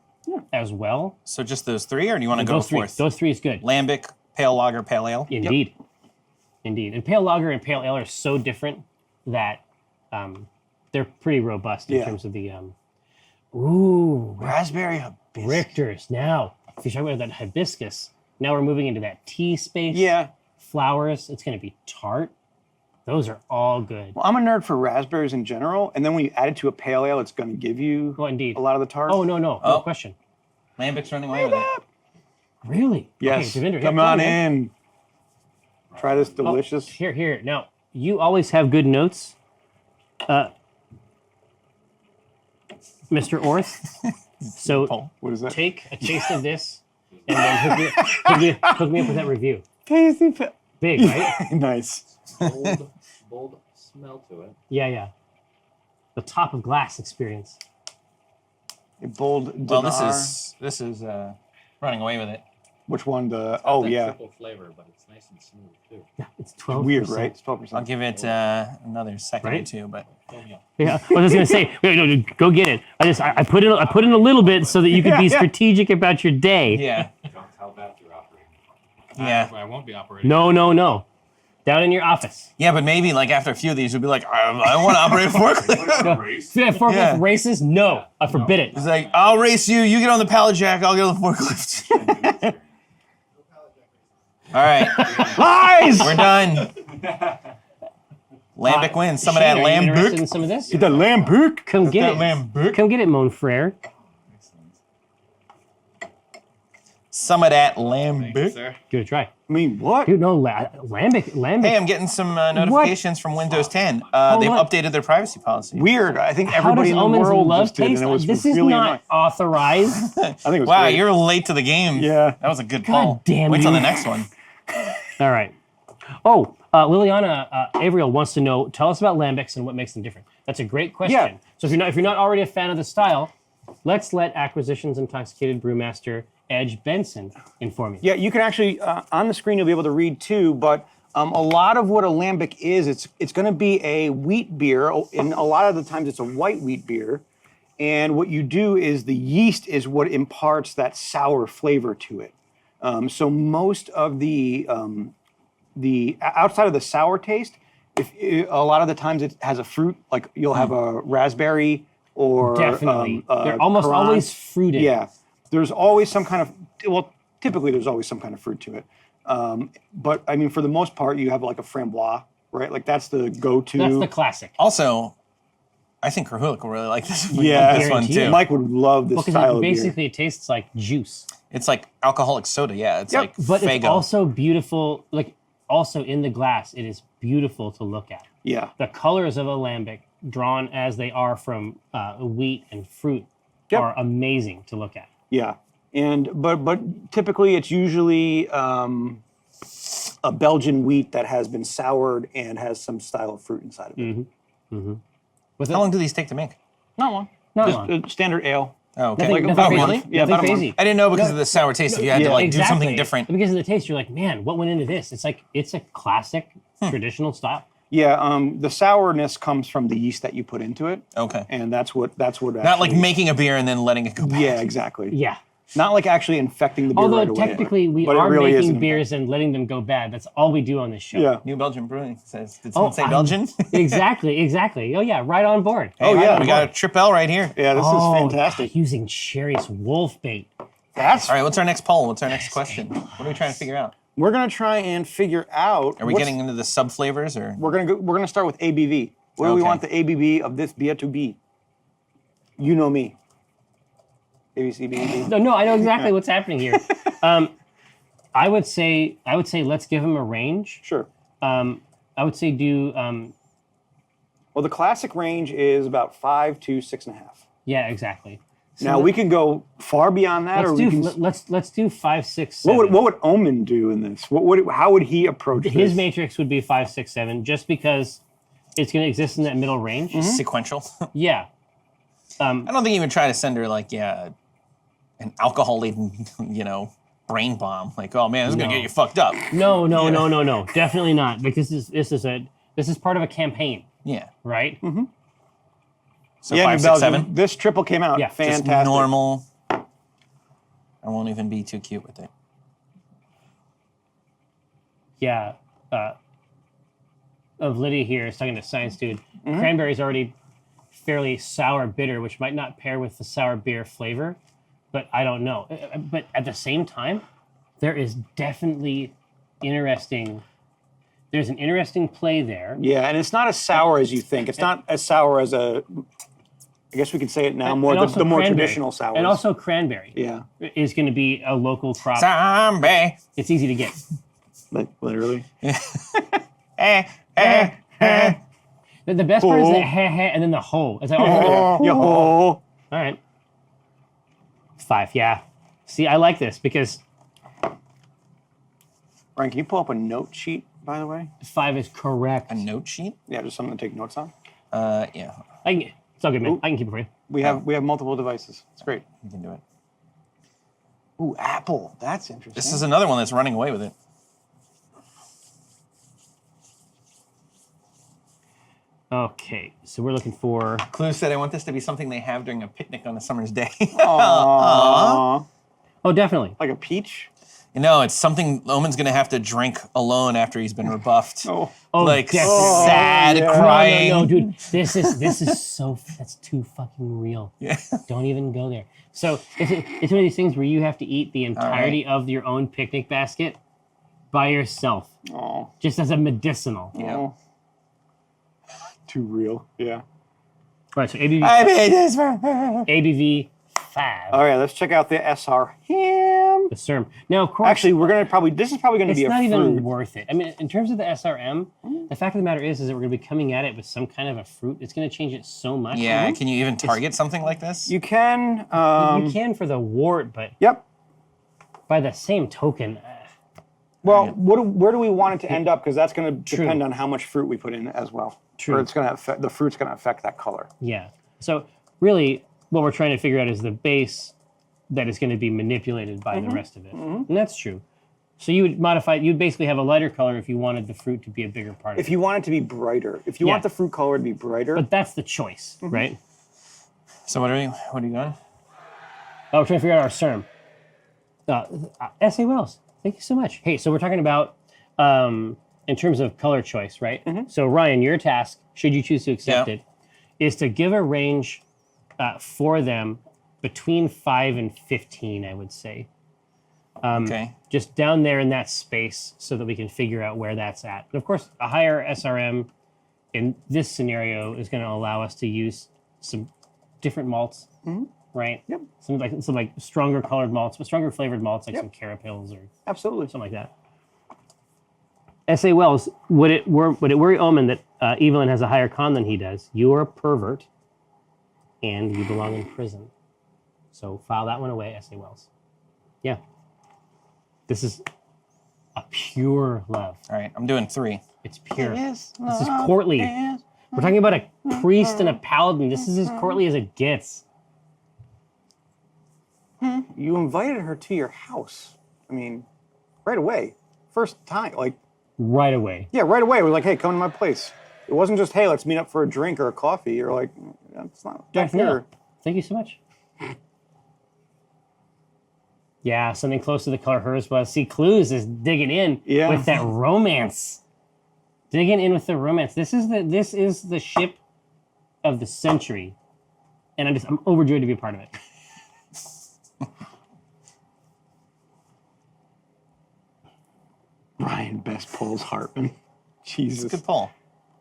as well. So just those three, or do you want to go fourth? Those three is good. Lambic, pale lager, pale ale. Indeed. Indeed. And pale lager and pale ale are so different that they're pretty robust in terms of the raspberry hibiscus. Richters. Now, if you're talking about that hibiscus, now we're moving into that tea space. Yeah. Flowers. It's going to be tart. Those are all good. Well, I'm a nerd for raspberries in general, and then when you add it to a pale ale, it's going to give you indeed. a lot of the tart. Oh, no question. Lambic's running away with it. Really? Yes. Okay, Come on in. Try this delicious. Here. Now, you always have good notes. Mr. Orth. So what is that? Take a taste of this and then hook me up with that review. Tasty. Big, right? Nice. Bold smell to it. Yeah. The top of glass experience. A bold Well, dinar. this is running away with it. Which one? Triple flavor, but it's nice and smooth too. Yeah, it's 12%. Weird, right? It's 12%. I'll give it another second or two, but Yeah, I was just gonna say, no, go get it. I put in a little bit so that you could be strategic about your day. yeah, Don't tell Beth you're operating. yeah, I won't be operating. No. Down in your office. yeah. But maybe like after a few of these, you'll be like, I want to operate a forklift. If you have forklift races, no, I forbid it. It's like, I'll race you. You get on the pallet jack. I'll get on the forklift. All right, Lies! we're done. Lambic wins. Some of that Shane, are you interested in lambic. some of this? Get that lambic. Come get That it. lambic. Come get it, Mon Frere. Some of that lambic. Sir. Give it a try. I mean, what? Dude, no, lambic. Hey, I'm getting some notifications from Windows 10. They've on. updated their privacy policy. Weird. I think How everybody does in the Omin's world love just did, taste? and it was This really is not annoying. authorized. I think it was Wow, great. you're late to the game. Yeah. That was a good God call. damn Wait till you. the next one. All right. Oh, Liliana Avriel wants to know, tell us about lambics and what makes them different. That's a great question. Yeah. So if you're not already a fan of the style, let's let Acquisitions Intoxicated Brewmaster Edge Benson inform you. Yeah, you can actually, on the screen, you'll be able to read too, but a lot of what a lambic is, it's going to be a wheat beer, and a lot of the times it's a white wheat beer. And what you do is the yeast is what imparts that sour flavor to it. So most of the outside of the sour taste, a lot of the times it has a fruit, like you'll have a raspberry or Definitely. They're almost currant. always fruited. Yeah, there's always some kind of, typically there's always some kind of fruit to it. But I mean, for the most part, you have like a framboise, right? Like that's the go-to. That's the classic. Also, I think Krahulik will really like this, Yeah, this one too. Mike would love this Because style of beer. basically it tastes like juice. It's like alcoholic soda. Yeah, it's Yep. like But it's Faygo. also beautiful, like also in the glass, it is beautiful to look at. Yeah, The colors of a lambic, drawn as they are from wheat and fruit, Yep. are amazing to look at. yeah. And but typically it's usually a Belgian wheat that has been soured and has some style of fruit inside of it. With How long do these take to make? Not long. Not Just long. a standard ale. Oh, okay. Nothing, Like, nothing oh, crazy. really? Yeah, Nothing about a month. crazy. I didn't know because of the sour taste. If you had to like do something different. Because of the taste, you're like, man, what went into this? It's like it's a classic traditional style. Yeah, the sourness comes from the yeast that you put into it. Okay. And that's what Not like making a beer and then letting it go back. Yeah, exactly. Yeah. Not like actually infecting the beer right Although away. technically we But it are really making isn't. beers and letting them go bad. That's all we do on this show. Yeah. New Belgian Brewing says, did someone say I'm- Belgian? exactly. Oh yeah, right on board. Oh, Hey, yeah. we got a Trip L right here. Yeah, this is fantastic. Using Sherry's wolf bait. That's All right, what's our next poll? What's our next question? What are we trying to figure out? We're gonna try and figure out. Are we getting into the sub flavors or? We're gonna start with ABV. What do we Okay. want the ABV of this beer to be? You know me. ABCBB. No, I know exactly what's happening here. I would say let's give him a range. Sure. I would say do Well, the classic range is about 5 to 6.5. yeah, exactly. So Now we can go far beyond that, or let's we do can. let's do 5, 6, 7. What would Omin do in this? How would he approach His this? matrix would be 5, 6, 7, just because it's going to exist in that middle range. Mm-hmm. Sequential. Yeah. I don't think you would try to send her like, an alcohol-laden, brain bomb. Like, oh man, this is gonna get you fucked up. No, definitely not. Because this is part of a campaign, Yeah. right? Mm-hmm. So Yeah, 5, New 6, Belgium. 7. This triple came out. Yeah, just Just Fantastic. normal. I won't even be too cute with it. Yeah. Of Lydia here is talking to Science Dude. Mm-hmm. Cranberry's already fairly sour bitter, which might not pair with the sour beer flavor, but I don't know. But at the same time, there is definitely there's an interesting play there. Yeah, and it's not as sour as you think. It's not as sour as I guess we could say it now. And the also more cranberry. traditional sours. And also cranberry Yeah, is going to be a local crop. Zombie. It's easy to get. like literally. The best part is Oh. the heh heh and then the ho. It's like, oh, Yo. all right. 5, yeah. See, I like this because Ryan, can you pull up a note sheet, by the way? 5 is correct. A note sheet? Yeah, just something to take notes on. Yeah, It's all good, man. I can keep it for you. We have multiple devices. It's great. you can do it. Ooh, Apple. That's interesting. This is another one that's running away with it. Okay, so we're looking for. Clue said, I want this to be something they have during a picnic on a summer's day. Aww. Oh, definitely. Like a peach. It's something Omen's going to have to drink alone after he's been rebuffed. Oh. Oh, Like definitely. sad, yeah. crying. No, dude. This is so. That's too fucking real. Yeah. Don't even go there. So it's one of these things where you have to eat the entirety of your own picnic basket by yourself, Oh. just as a medicinal. Yeah. Oh. Too real. Yeah. All right, so ABV, I made this for ABV 5. All right, let's check out the SR Ham. The SERM. Now, of course, Actually, this is probably going to it's be a not fruit. even worth it. I mean, in terms of the SRM, the fact of the matter is that we're going to be coming at it with some kind of a fruit. It's going to change it so much. Yeah, can you even target something like this? You can. You can for the wart, but Yep. by the same token, Well, where do we want it to end up? Because that's going to True. depend on how much fruit we put in as well. True. Or it's going to affect the fruit's going to affect that color. yeah. So really, what we're trying to figure out is the base that is going to be manipulated by the rest of it, and that's true. So you would modify. You'd basically have a lighter color if you wanted the fruit to be a bigger part of If it. you want it to be brighter, if you Yeah. want the fruit color to be brighter, But that's the choice, right? So what are you going? Oh, we're trying to figure out our SERM. S.A. Wells, thank you so much. Hey, so we're talking about in terms of color choice, right? So Ryan, your task, should you choose to accept Yeah. it, is to give a range for them between 5 and 15, I would say. Okay. Just down there in that space so that we can figure out where that's at. And of course, a higher SRM in this scenario is going to allow us to use some different malts, right? Yep. Some like stronger colored malts, but stronger flavored malts like Yep. some Carapils or absolutely. something like that. S.A. Wells, would it worry Omen that Evelyn has a higher con than he does? You are a pervert, and you belong in prison. So file that one away, S.A. Wells. Yeah. This is a pure love. All right, I'm doing 3. It's pure. This is courtly. We're talking about a priest and a paladin. This is as courtly as it gets. You invited her to your house. I mean, right away. First time, like, Right away. yeah, right away. We're like, hey, come to my place. It wasn't just, hey, let's meet up for a drink or a coffee. You're like, that's not Jeff, fair. no. Thank you so much. Yeah, something close to the color hers was. See, Clues is digging in with that romance. Digging in with the romance. This is the ship of the century, and I'm overjoyed to be a part of it. Brian best pulls Hartman. Jesus. Good pull.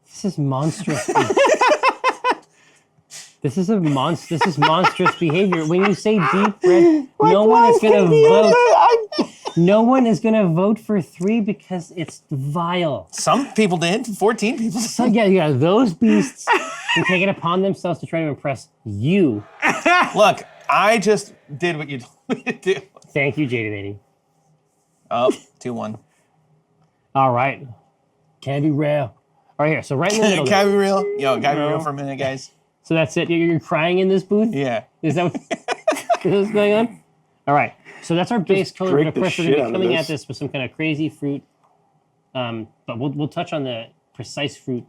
This is monstrous. This is monstrous behavior. When you say deep red, no one is going to vote. No one is going to vote for 3 because it's vile. Some people did. 14 people. So yeah, those beasts can take it upon themselves to try to impress you. Look, I just did what you told me to do. Thank you, Jada Lady. Oh, 2-1. All right. Can I be real? All right, here. So right in the middle. Can I be real? Yo, can I be real for a minute, guys? So that's it. You're crying in this booth? Yeah. Is that what's going on? All right. So that's our base color. But of course, we're going to be coming at this with some kind of crazy fruit. But we'll touch on the precise fruit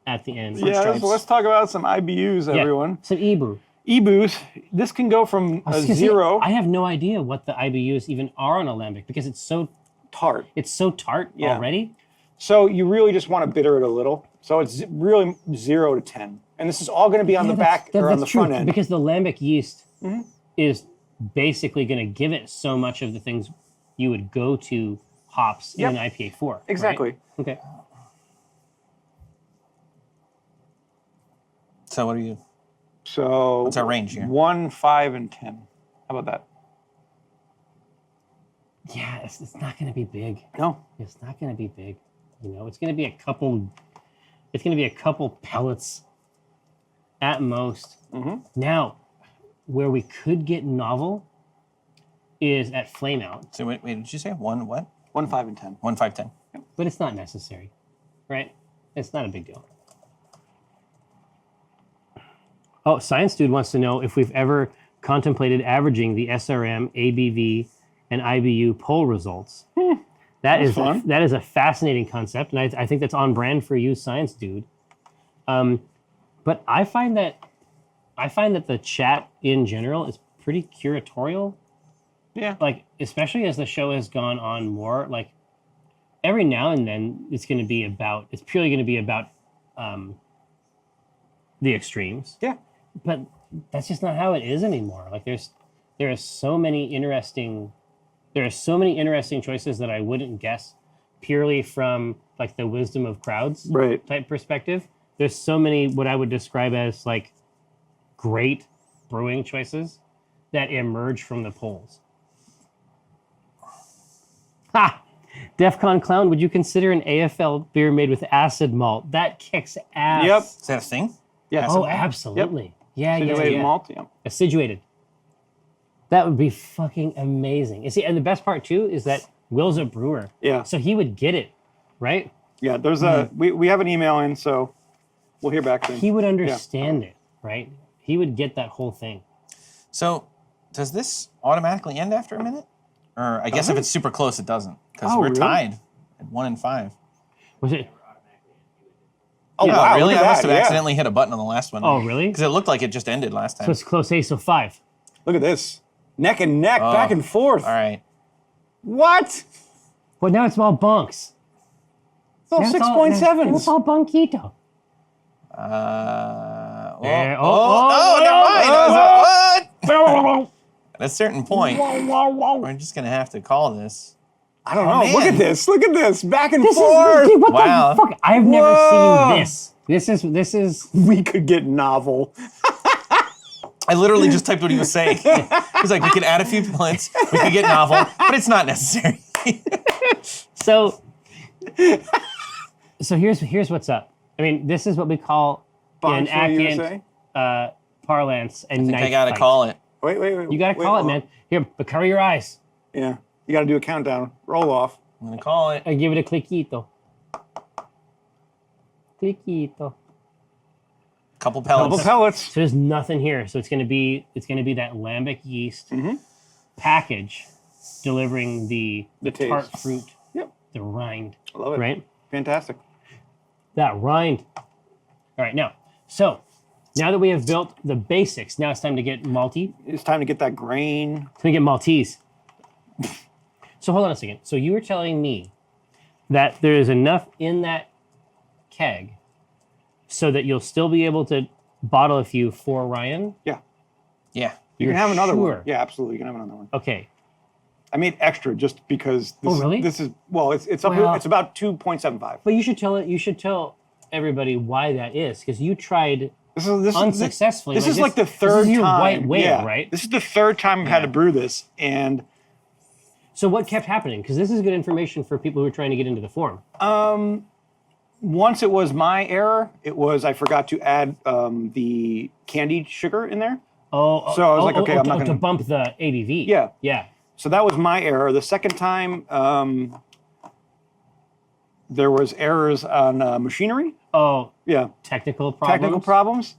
at the end. Yeah, so let's talk about some IBUs, everyone. Some Ebu. EBUs. This can go from a 0. I have no idea what the IBUs even are on a lambic because it's so tart. It's so tart already. So you really just want to bitter it a little. So it's really 0 to 10. And this is all going to be on the back or on the front end. Because the lambic yeast is basically going to give it so much of the things you would go to hops in IPA 4. Exactly. Right? Okay. So what are you? So what's our range here? 1, 5, and 10. How about that? Yeah, it's not going to be big. No. It's not going to be big. You know, it's going to be a couple. It's going to be a couple pellets at most. Now, where we could get novel is at flame out. So wait, did you say 1 what? 1, 5, and 10. 1, 5, 10. But it's not necessary, right? It's not a big deal. Oh, Science Dude wants to know if we've ever contemplated averaging the SRM, ABV, and IBU poll results. That is fun. That is a fascinating concept, and I think that's on brand for you, Science Dude. But I find that the chat in general is pretty curatorial. Yeah. Like, especially as the show has gone on more, like every now and then it's purely going to be about the extremes. Yeah. But that's just not how it is anymore. Like there are so many interesting choices that I wouldn't guess purely from like the wisdom of crowds type perspective. There's so many what I would describe as like great brewing choices that emerge from the polls. Ha! DEFCON Clown, would you consider an AFL beer made with acid malt? That kicks ass. Yep. Is that a thing? Yeah. Oh, absolutely. Yep. Yeah. Acidulated malt, yeah. Acidulated. That would be fucking amazing. You see, and the best part too is that Will's a brewer. Yeah. So he would get it, right? Yeah, there's we have an email in, so we'll hear back soon. He would understand it, right? He would get that whole thing. So does this automatically end after a minute? Or I guess if it's super close, it doesn't. Because we're tied at 1 and 5. Was it? Oh, yeah, wow, really? look at I must that, have accidentally hit a button on the last one. Oh, really? Because it looked like it just ended last time. So it's close ace of 5. Look at this. Neck and neck, back and forth. All right. What? Well, now it's all bunks. It's all 6.7s. It's all bunquito. Never mind. At a certain point, we're just going to have to call this. I don't know. Man. Look at this. Look at this. Back and This forth. is, dude, what Wow. the fuck? I've never seen this. This is. We could get novel. I literally just typed what he was saying. He's like, we could add a few pellets, we could get novel, but it's not necessary. So here's what's up. I mean, this is what we call in Ackant parlance a knife I gotta fight. call it. Wait. You gotta call it, man. Here, but cover your eyes. Yeah. You got to do a countdown. Roll off. I'm gonna call it. I give it a cliquito. Cliquito. Couple pellets. Couple pellets. So there's nothing here. So it's gonna be that lambic yeast. package delivering the taste. tart fruit, Yep. the rind. I love it. Right? Fantastic. That rind. All right, now that we have built the basics, now it's time to get malty. It's time to get that grain. It's gonna get Maltese. So hold on a second. So you were telling me that there is enough in that keg so that you'll still be able to bottle a few for Ryan? Yeah. Yeah. You You're can have another sure? one. Yeah, absolutely. You can have another one. Okay. I made extra just because this, Oh, really? This is well, it's up Well- it's about 2.75. But you should tell everybody why that is, because you tried This unsuccessfully. This is like the third this is your time. white whale, yeah. right? This is the third time I've had Yeah. to brew this, and So what kept happening? Because this is good information for people who are trying to get into the form. once it was my error. It was I forgot to add the candied sugar in there. Oh, So I was like, okay, I'm not to gonna- bump the ABV. Yeah. Yeah. So that was my error. The second time, there was errors on machinery. Oh, Yeah, technical problems. technical problems,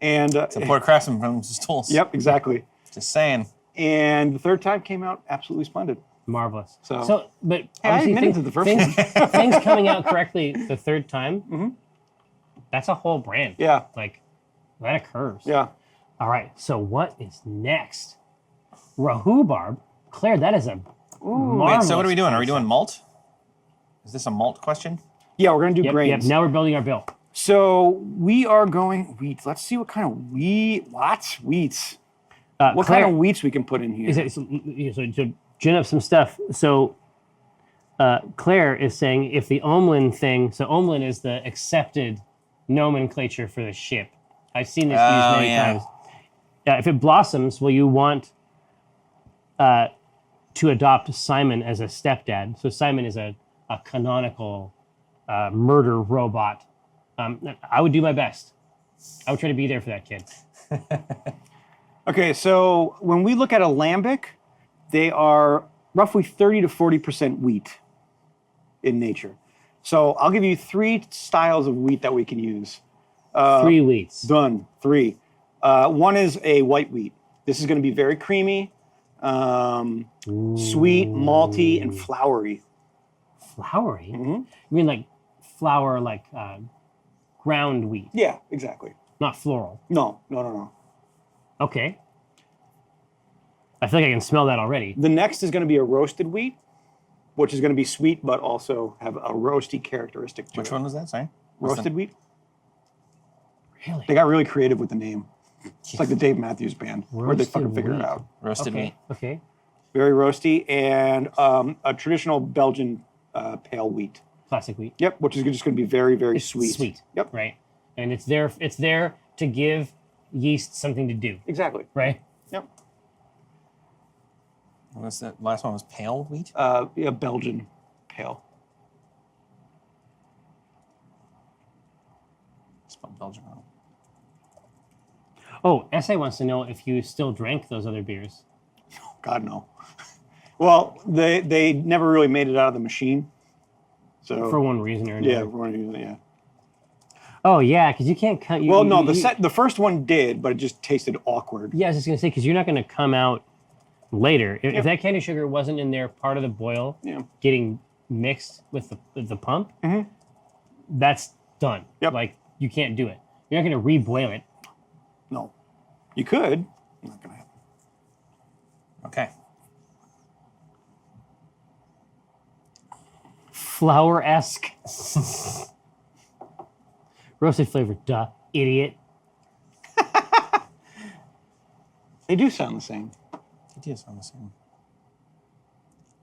and Support craftsman from his tools. yep, exactly. Just saying. And the third time came out absolutely splendid. Marvelous. So- but I obviously admitted things, to the first things coming out correctly the third time, that's a whole brand. Yeah, Like, that occurs. yeah. All right, so what is next? Rhubarb. Claire, that is a marvelous. Wait, so what are we doing? Are we doing concept. malt? Is this a malt question? Yeah, we're gonna do Yep, grains. now we're building our bill. So we are going wheat. Let's see what kind of wheat. Wheats. What Claire, kind of wheats we can put in here? Is it, so gin up some stuff. So Claire is saying if the Omlin thing, so Omlin is the accepted nomenclature for the ship. I've seen this used many yeah. times. If it blossoms, will you want to adopt Simon as a stepdad? So Simon is a canonical murder robot. I would do my best. I would try to be there for that kid. Okay, so when we look at alembic, they are roughly 30 to 40% wheat in nature. So I'll give you 3 styles of wheat that we can use. 3 wheats. Done. 3. One is a white wheat. This is going to be very creamy, sweet, malty, and floury. Floury? You mean like flour, like ground wheat, Yeah, exactly. not floral? No. Okay. I feel like I can smell that already. The next is going to be a roasted wheat, which is going to be sweet, but also have a roasty characteristic to Which it. one was that? Sorry. Roasted wheat. Really? They got really creative with the name. It's like the Dave Matthews Band, where they fucking Roasted figure it wheat. out. Roasted Okay. meat. Okay. Very roasty, and a traditional Belgian pale wheat. Classic wheat. Yep, which is just going to be very, very It's sweet. Sweet. Yep. Right. And it's there to give yeast something to do. Exactly. Right. Yep. What was that? Last one was pale wheat. Yeah, Belgian pale. Spelled Belgian wrong. Oh, SA wants to know if you still drank those other beers. God no. Well, they never really made it out of the machine. So For one reason or another. yeah, we're gonna use it. Yeah. Oh yeah, because you can't cut. Well, no, the first one did, but it just tasted awkward. Yeah, I was just gonna say because you're not gonna come out later if Yep. that candy sugar wasn't in there, part of the boil, Yeah. getting mixed with the pump. That's done. Yep. Like you can't do it. You're not gonna reboil it. No, you could. Not gonna happen. Okay. Flour-esque. Roasted flavor, duh, idiot. They do sound the same. It is on the same.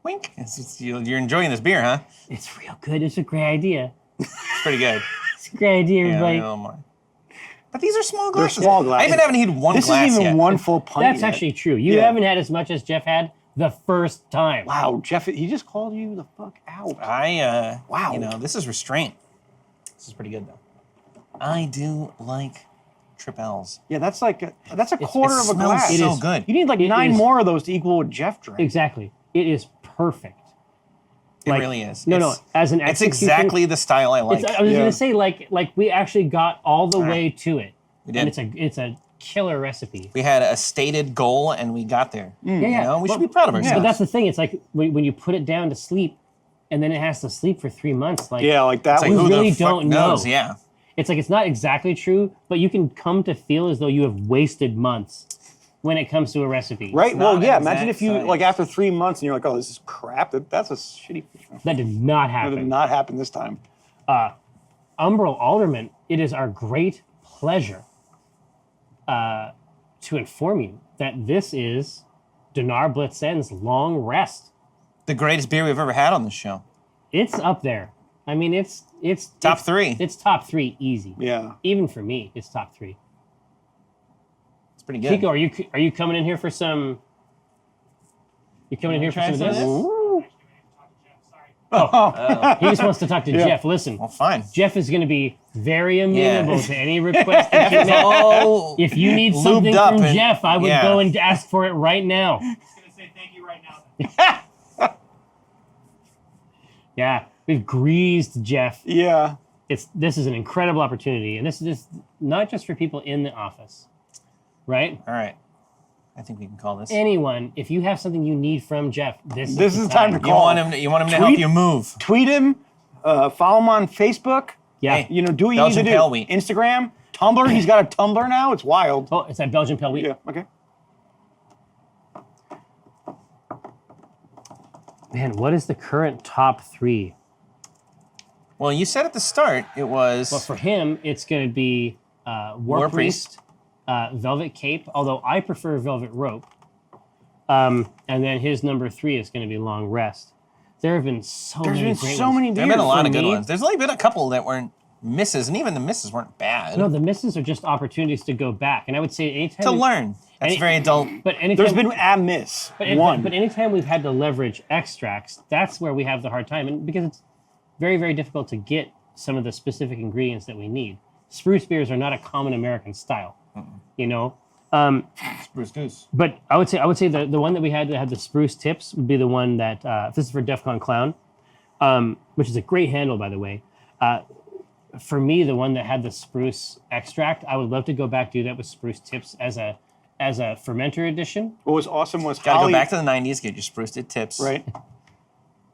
Wink. You're enjoying this beer, huh? It's real good. It's a great idea. It's pretty good. It's a great idea, Yeah, everybody. a little more. But these are small They're glasses. small I glasses. even haven't had one This glass isn't even yet. one full pint. That's yet. actually true. You Yeah. haven't had as much as Jeff had the first time. Wow, Jeff, he just called you the fuck out. Wow. You know, this is restraint. This is pretty good though. I do like tripels. Yeah, that's a quarter it of a smells glass. so It is- good. You need like It 9 is- more of those to equal what Jeff drank. Exactly. It is perfect. It Like, really is. No, It's- as an It's execution, exactly the style I like. I was Yeah. gonna say like we actually got all the way to it. We did. And it's a killer recipe. We had a stated goal and we got there. Yeah, You know, we should be proud of But ourselves. that's the thing. It's like when you put it down to sleep, and then it has to sleep for 3 months. Like Yeah, like that. It's like, was we who really the fuck don't knows? know. Yeah. it's like it's not exactly true, but you can come to feel as though you have wasted months when it comes to a recipe. Right? not Well, yeah. an Imagine exact if you science. like after 3 months and you're like, oh, this is crap. That's a shitty. That did not That happen. did not happen this time. Umbral Alderman, it is our great pleasure to inform you that this is Dinar Blitzend's Long Rest. The greatest beer we've ever had on this show. It's up there. I mean, it's Top three. It's top 3 easy. Yeah. Even for me, it's top 3. It's pretty good. Kiko, are you coming in here for some? You coming in here for try some of some of this? this? He just wants to talk to Jeff. Listen, Well, fine. Jeff is going to be very amenable Yeah. to any request that you make. Oh, If you need lubed something up from and- Jeff, I would yeah. go and ask for it right now. I'm just gonna say thank you right now. Yeah, we've greased Jeff. Yeah. This is an incredible opportunity, and this is just not just for people in the office, right? all right. I think we can call this. Anyone, if you have something you need from Jeff, this This the is time to You call. want him to help Tweet- you move. Tweet him. Follow him on Facebook. Yeah. Hey. You know, do what you Belgian need to Pale do. Wheat. Instagram, Tumblr. He's got a Tumblr now. It's wild. Oh, it's that Belgian Pale Wheat. Yeah. Okay. Man, what is the current top 3? Well, you said at the start it was. Well, for him, it's going to be War Priest, Velvet Cape, although I prefer Velvet Rope. And then his number 3 is going to be Long Rest. There have been so There's many been great so ones. many there beers. have been a lot for of good me- ones. There's only been a couple that weren't misses, and even the misses weren't bad. No, the misses are just opportunities to go back. And I would say anytime to we- learn. That's Any- very adult. But anytime, There's been a miss. but, One. but anytime we've had to leverage extracts, that's where we have the hard time. And because it's very, very difficult to get some of the specific ingredients that we need. Spruce beers are not a common American style, you know? Spruce Goose. But I would say the one that we had that had the spruce tips would be the one that this is for DEFCON Clown, which is a great handle, by the way. For me, the one that had the spruce extract, I would love to go back do that with spruce tips as a fermenter edition. What was awesome was Gotta Holly. go back to the 90s, get your spruce tip tips. Right.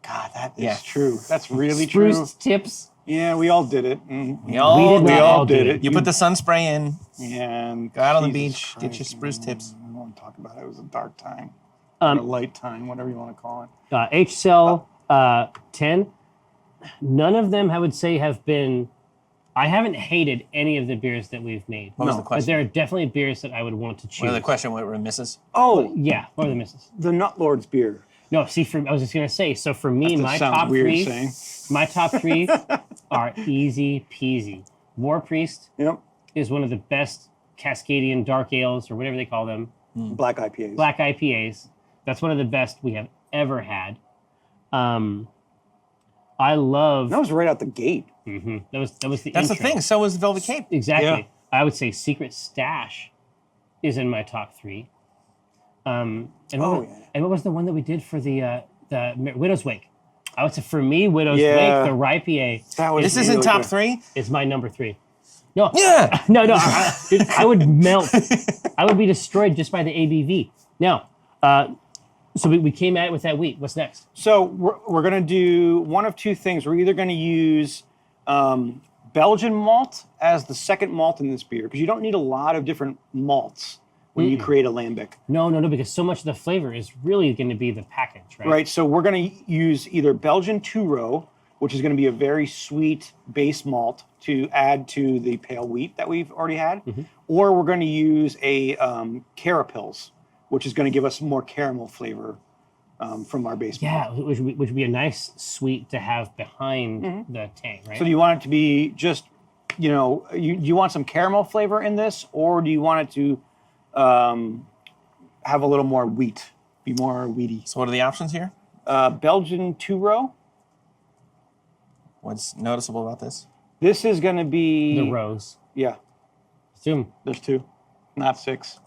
God, that is Yeah. true. That's really true. Spruce tips. Yeah, we all did it. We all, We did not all did do it. You put the sun spray in, And go out on the Jesus beach, get your Christ, spruce tips. I don't want to talk about it. It was a dark time. Or a light time, whatever you want to call it. H-Cell 10. None of them, I would say, have been... I haven't hated any of the beers that we've made. What was the But question? there are definitely beers that I would want to choose. What are the question? What were misses? Oh, Yeah, what are the misses? the Nut Lord's beer. No, see, I was just gonna say. So for me, That my sounds top weird 3, saying. my top 3 are easy peasy. War Priest Yep. is one of the best Cascadian dark ales, or whatever they call them, Black IPAs. black IPAs. That's one of the best we have ever had. I love That was right out the gate. that was the That's the intro. thing. So was the Velvet Cape. Exactly. Yeah. I would say Secret Stash is in my top 3. And what was the one that we did for the Widow's Wake? I would say for me, Widow's Yeah. Wake, the IPA, That was This isn't really top good. 3? is my number 3. No, Yeah. no, dude, I would melt. I would be destroyed just by the ABV. Now, so we came at it with that wheat. What's next? So we're going to do one of two things. We're either going to use Belgian malt as the second malt in this beer, because you don't need a lot of different malts when you create a lambic. No, because so much of the flavor is really going to be the package, right? Right, so we're going to use either Belgian two-row, which is going to be a very sweet base malt to add to the pale wheat that we've already had, or we're going to use a Carapils, which is going to give us more caramel flavor from our base Yeah, malt. which would be a nice sweet to have behind the tank, right? So do you want it to be just, you know, you want some caramel flavor in this, or do you want it to have a little more wheat, be more wheaty? So what are the options here? Belgian two-row. What's noticeable about this? This is going to be... the rose. Yeah. Zoom. There's 2, not 6.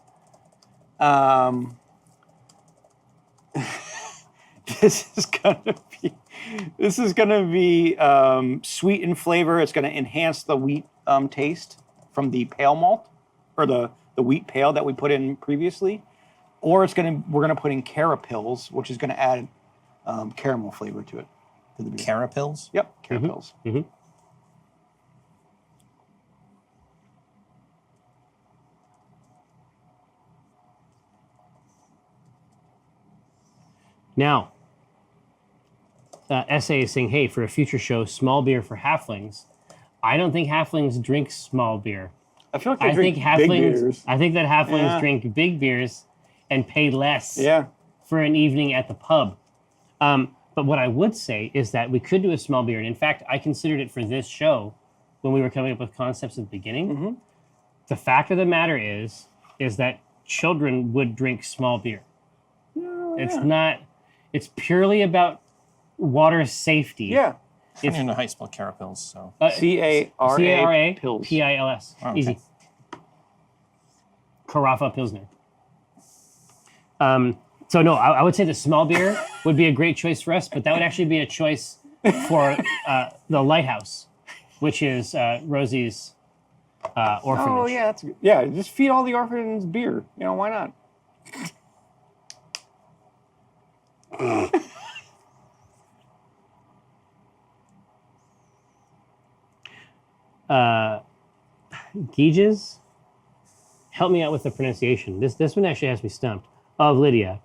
This is gonna be sweet in flavor. It's gonna enhance the wheat taste from the pale malt or the the wheat pail that we put in previously, or we're gonna put in carapils, which is gonna add caramel flavor to it. To the beer. Carapils? Yep, carapils. Now, SA is saying, hey, for a future show, small beer for halflings. I don't think halflings drink small beer. I feel like they drink big beers. I think that halflings drink big beers and pay less Yeah. for an evening at the pub. But what I would say is that we could do a small beer. And in fact, I considered it for this show when we were coming up with concepts at the beginning. The fact of the matter is that children would drink small beer. It's purely about water safety. Yeah. I don't even know how you spell carapils, so. C-A-R-A pills. P-I-L-S. Oh, okay. Easy. Carafa Pilsner. So no, I would say the small beer would be a great choice for us, but that would actually be a choice for the Lighthouse, which is Rosie's orphanage. Oh yeah, that's good. Yeah. Just feed all the orphans beer. You know, why not? Giges, help me out with the pronunciation. This one actually has me stumped. Of Lydia.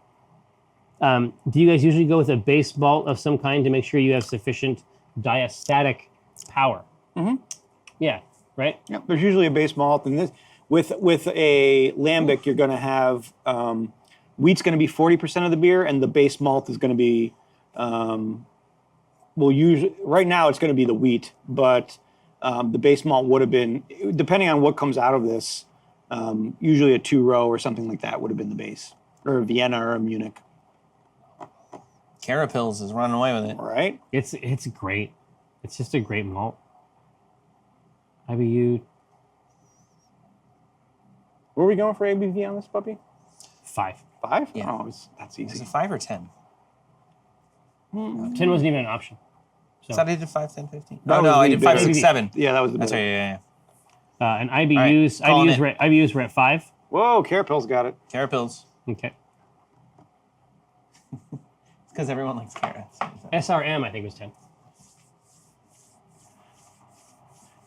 Do you guys usually go with a base malt of some kind to make sure you have sufficient diastatic power? Yeah, right? Yep. There's usually a base malt, and this with a lambic, you're going to have wheat's going to be 40% of the beer, and the base malt is going to be usually right now it's going to be the wheat, but the base malt would have been, depending on what comes out of this, usually a 2-row or something like that would have been the base, or a Vienna or a Munich. Carapils is running away with it. Right? It's great. It's just a great malt. IBU. Where are we going for ABV on this puppy? 5. 5? Yeah. Oh, that's Is easy. it 5 or 10? 10 wasn't even an option. I thought I did 5, 10, 15. That Oh, was no, I the did 5, bigger. 6, 7. Yeah, that was the That's bigger. right, yeah. And IBUs, All right, calling IBUs were at 5. Whoa, Carapils got it. Carapils. Okay. It's because everyone likes carrots. SRM, I think, was 10.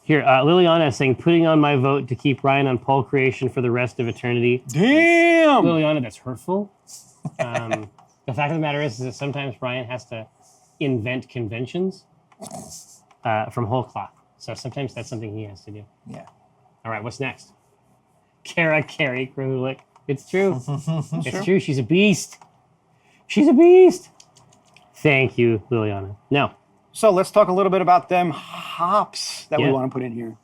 Here, Liliana is saying, putting on my vote to keep Ryan on pole creation for the rest of eternity. Damn! Liliana, that's hurtful. The fact of the matter is that sometimes Ryan has to invent conventions from whole cloth. So sometimes that's something he has to do. Yeah. All right, what's next? Kara Carey Krahulik. It's true. It's true. She's a beast. She's a beast. Thank you, Liliana. Now, So let's talk a little bit about them hops that we Yeah. want to put in here.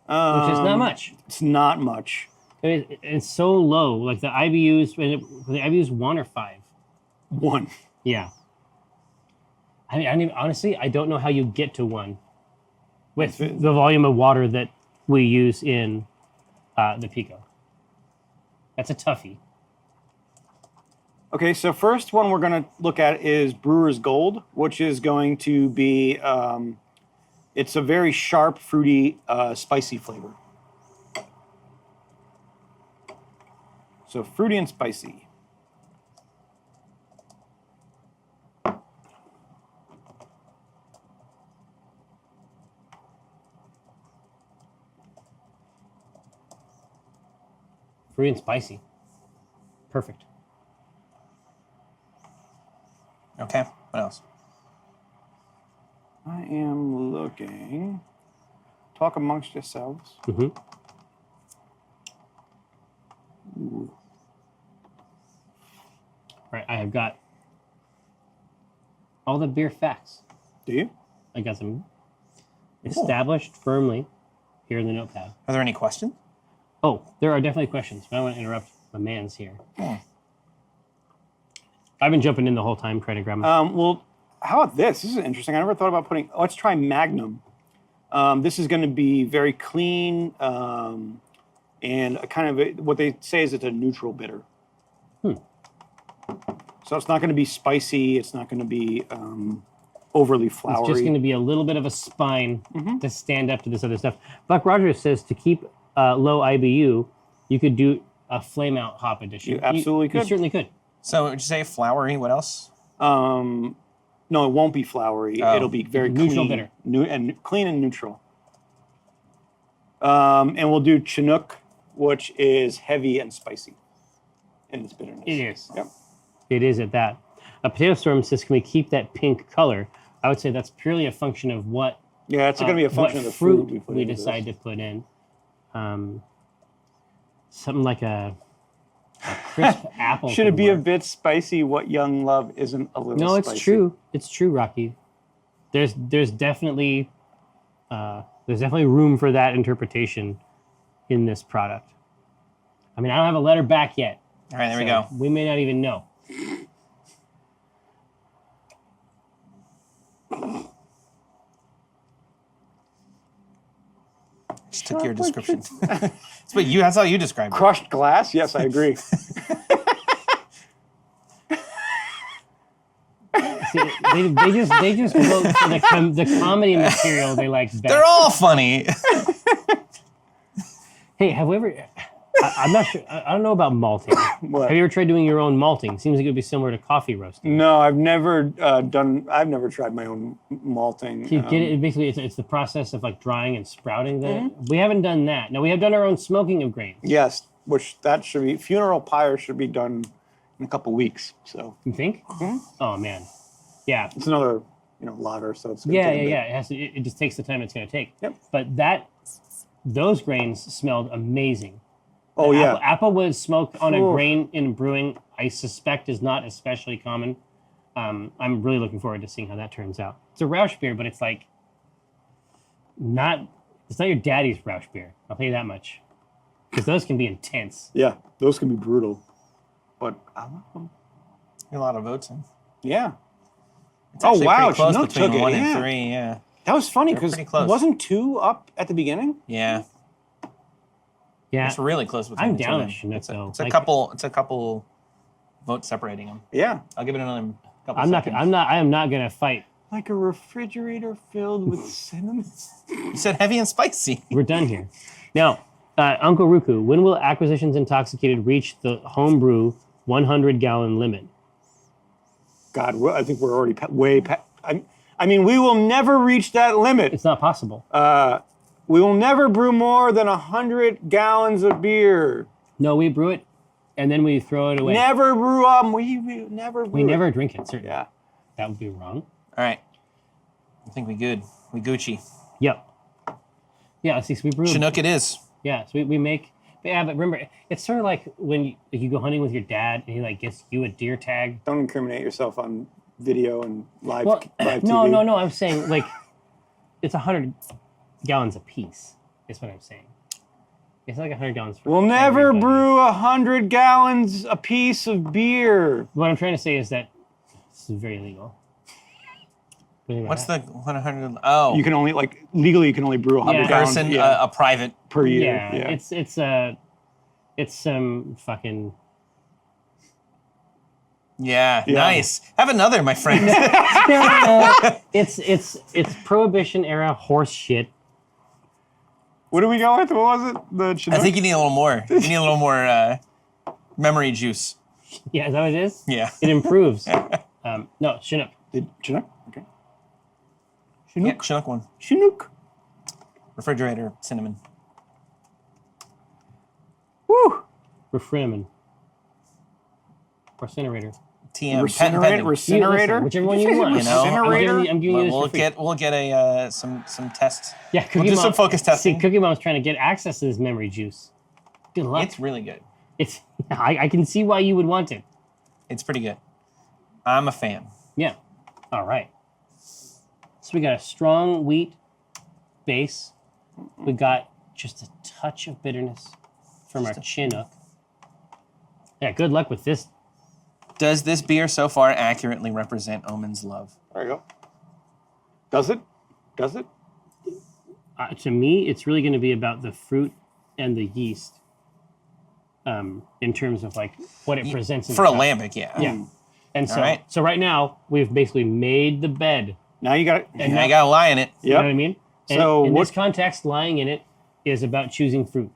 which is not much. It's not much. It's so low. Like the IBUs 1 or 5. 1. Yeah. I mean, honestly, I don't know how you get to 1 with the volume of water that we use in the Pico. That's a toughie. Okay, so first one we're going to look at is Brewer's Gold, which is going to be, it's a very sharp, fruity, spicy flavor. So fruity and spicy. Fruity and spicy. Perfect. Okay, what else? I am looking. Talk amongst yourselves. Mm-hmm. Ooh. Right, I have got all the beer facts. Do you? I got them established firmly here in the notepad. Are there any questions? Oh, there are definitely questions, but I don't want to interrupt my man's here. I've been jumping in the whole time trying to grab my... Well, how about this? This is interesting. I never thought about putting... let's try Magnum. This is going to be very clean and a kind of... what they say is it's a neutral bitter. So it's not going to be spicy. It's not going to be overly flowery. It's just going to be a little bit of a spine to stand up to this other stuff. Buck Rogers says to keep low IBU, you could do a flame out hop edition. You absolutely You could. certainly could. So would you say flowery? What else? No, it won't be flowery. Oh. It'll be very Neutral clean, bitter. clean and neutral. And we'll do Chinook, which is heavy and spicy in its bitterness. It is. Yep. It is at that. A Potato Storm says, can we keep that pink color? I would say that's purely a function of what Yeah, it's going to be a function of the fruit we put into decide this. to put in. Something like a crisp apple. Should could it be a work. bit spicy? What young love isn't a little No, spicy? it's true. It's true, Rocky. There's definitely room for that interpretation in this product. I mean, I don't have a letter back yet. All right, there we so go. We may not even know. Just took your description. That's how you described it. Crushed glass? Yes, I agree. See, they just vote for the comedy material they like best. They're all funny. Hey, have we ever? I'm not sure. I don't know about malting. What? Have you ever tried doing your own malting? Seems like it would be similar to coffee roasting. No, I've never I've never tried my own malting. You get it. Basically, it's the process of like drying and sprouting. Mm-hmm. We haven't done that. No, we have done our own smoking of grains. Yes, which that should be funeral pyre should be done in a couple weeks. So You think? Oh man, yeah, it's another lager. So it's gonna yeah, take a yeah, bit. yeah. It has to. It just takes the time it's going to take. Yep. But those grains smelled amazing. Oh yeah. Applewood smoke on a Oof. grain in brewing, I suspect, is not especially common. I'm really looking forward to seeing how that turns out. It's a Rausch beer, but it's like it's not your daddy's Rausch beer. I'll tell you that much. Because those can be intense. Yeah, those can be brutal, but I love them. A lot of votes in. Yeah. It's Oh, actually wow, pretty close Chinook between took it, 1 yeah. and 3. Yeah. That was funny They're because pretty close. wasn't 2 up at the beginning? Yeah. Yeah. It's really close between I'm the two down of with them. Chinook, It's though. a couple. It's a couple votes separating them. Yeah. I'll give it another couple. I am not gonna fight. Like a refrigerator filled with cinnamon. You said heavy and spicy. We're done here. Now, Uncle Ruku, when will Acquisitions Intoxicated reach the homebrew 100-gallon limit? God, I think we're already way past. I mean, we will never reach that limit. It's not possible. We will never brew more than 100 gallons of beer. No, we brew it, and then we throw it away. Never brew we never brew We it. never drink it, certainly. Yeah. That would be wrong. All right. I think we good. We Gucci. Yep. Yeah, see, so we brew. Chinook it is. Yeah, so we make. Yeah, but remember, it's sort of like when you go hunting with your dad, and he like gets you a deer tag. Don't incriminate yourself on video and live, Well, live no, TV. no. I'm saying like it's 100 gallons a piece. Is what I'm saying. It's like 100 gallons. For We'll never everybody. brew 100 gallons a piece of beer. What I'm trying to say is that this is very illegal. What's the 100? Oh, You can only legally you can only brew 100 Yeah. gallons person, a private. per year. Yeah, it's some fucking. Yeah, Yeah. nice. Have another, my friend. It's Prohibition era horse shit. What do we go with? What was it? The I Chinook? think you need a little more. You need a little more memory juice. Yeah, is that what it is? Yeah. It improves. No, Chinook. Chinook? Okay. Yeah, Chinook one. Chinook. Refrigerator, cinnamon. Woo! Refrinaman. Or Incinerator. TM. Patent pending. Recinerator? Whichever one you want. You know, I'm giving you this We'll for free. get a some tests. Yeah, We'll do some focus testing. See, Cookie Mom's trying to get access to this memory juice. Good luck. It's really good. I can see why you would want it. It's pretty good. I'm a fan. Yeah. All right. So we got a strong wheat base. We got just a touch of bitterness from our Chinook. Yeah, good luck with this. Does this beer so far accurately represent Omin's love? There you go. Does it? Does it? To me, it's really going to be about the fruit and the yeast in terms of like what it presents in For the cup. Alambic, yeah. Yeah. And so, All right. so right now, we've basically made the bed. Now you got it. And I got to lie in it. You know what I mean? And So in what- this context, lying in it is about choosing fruit.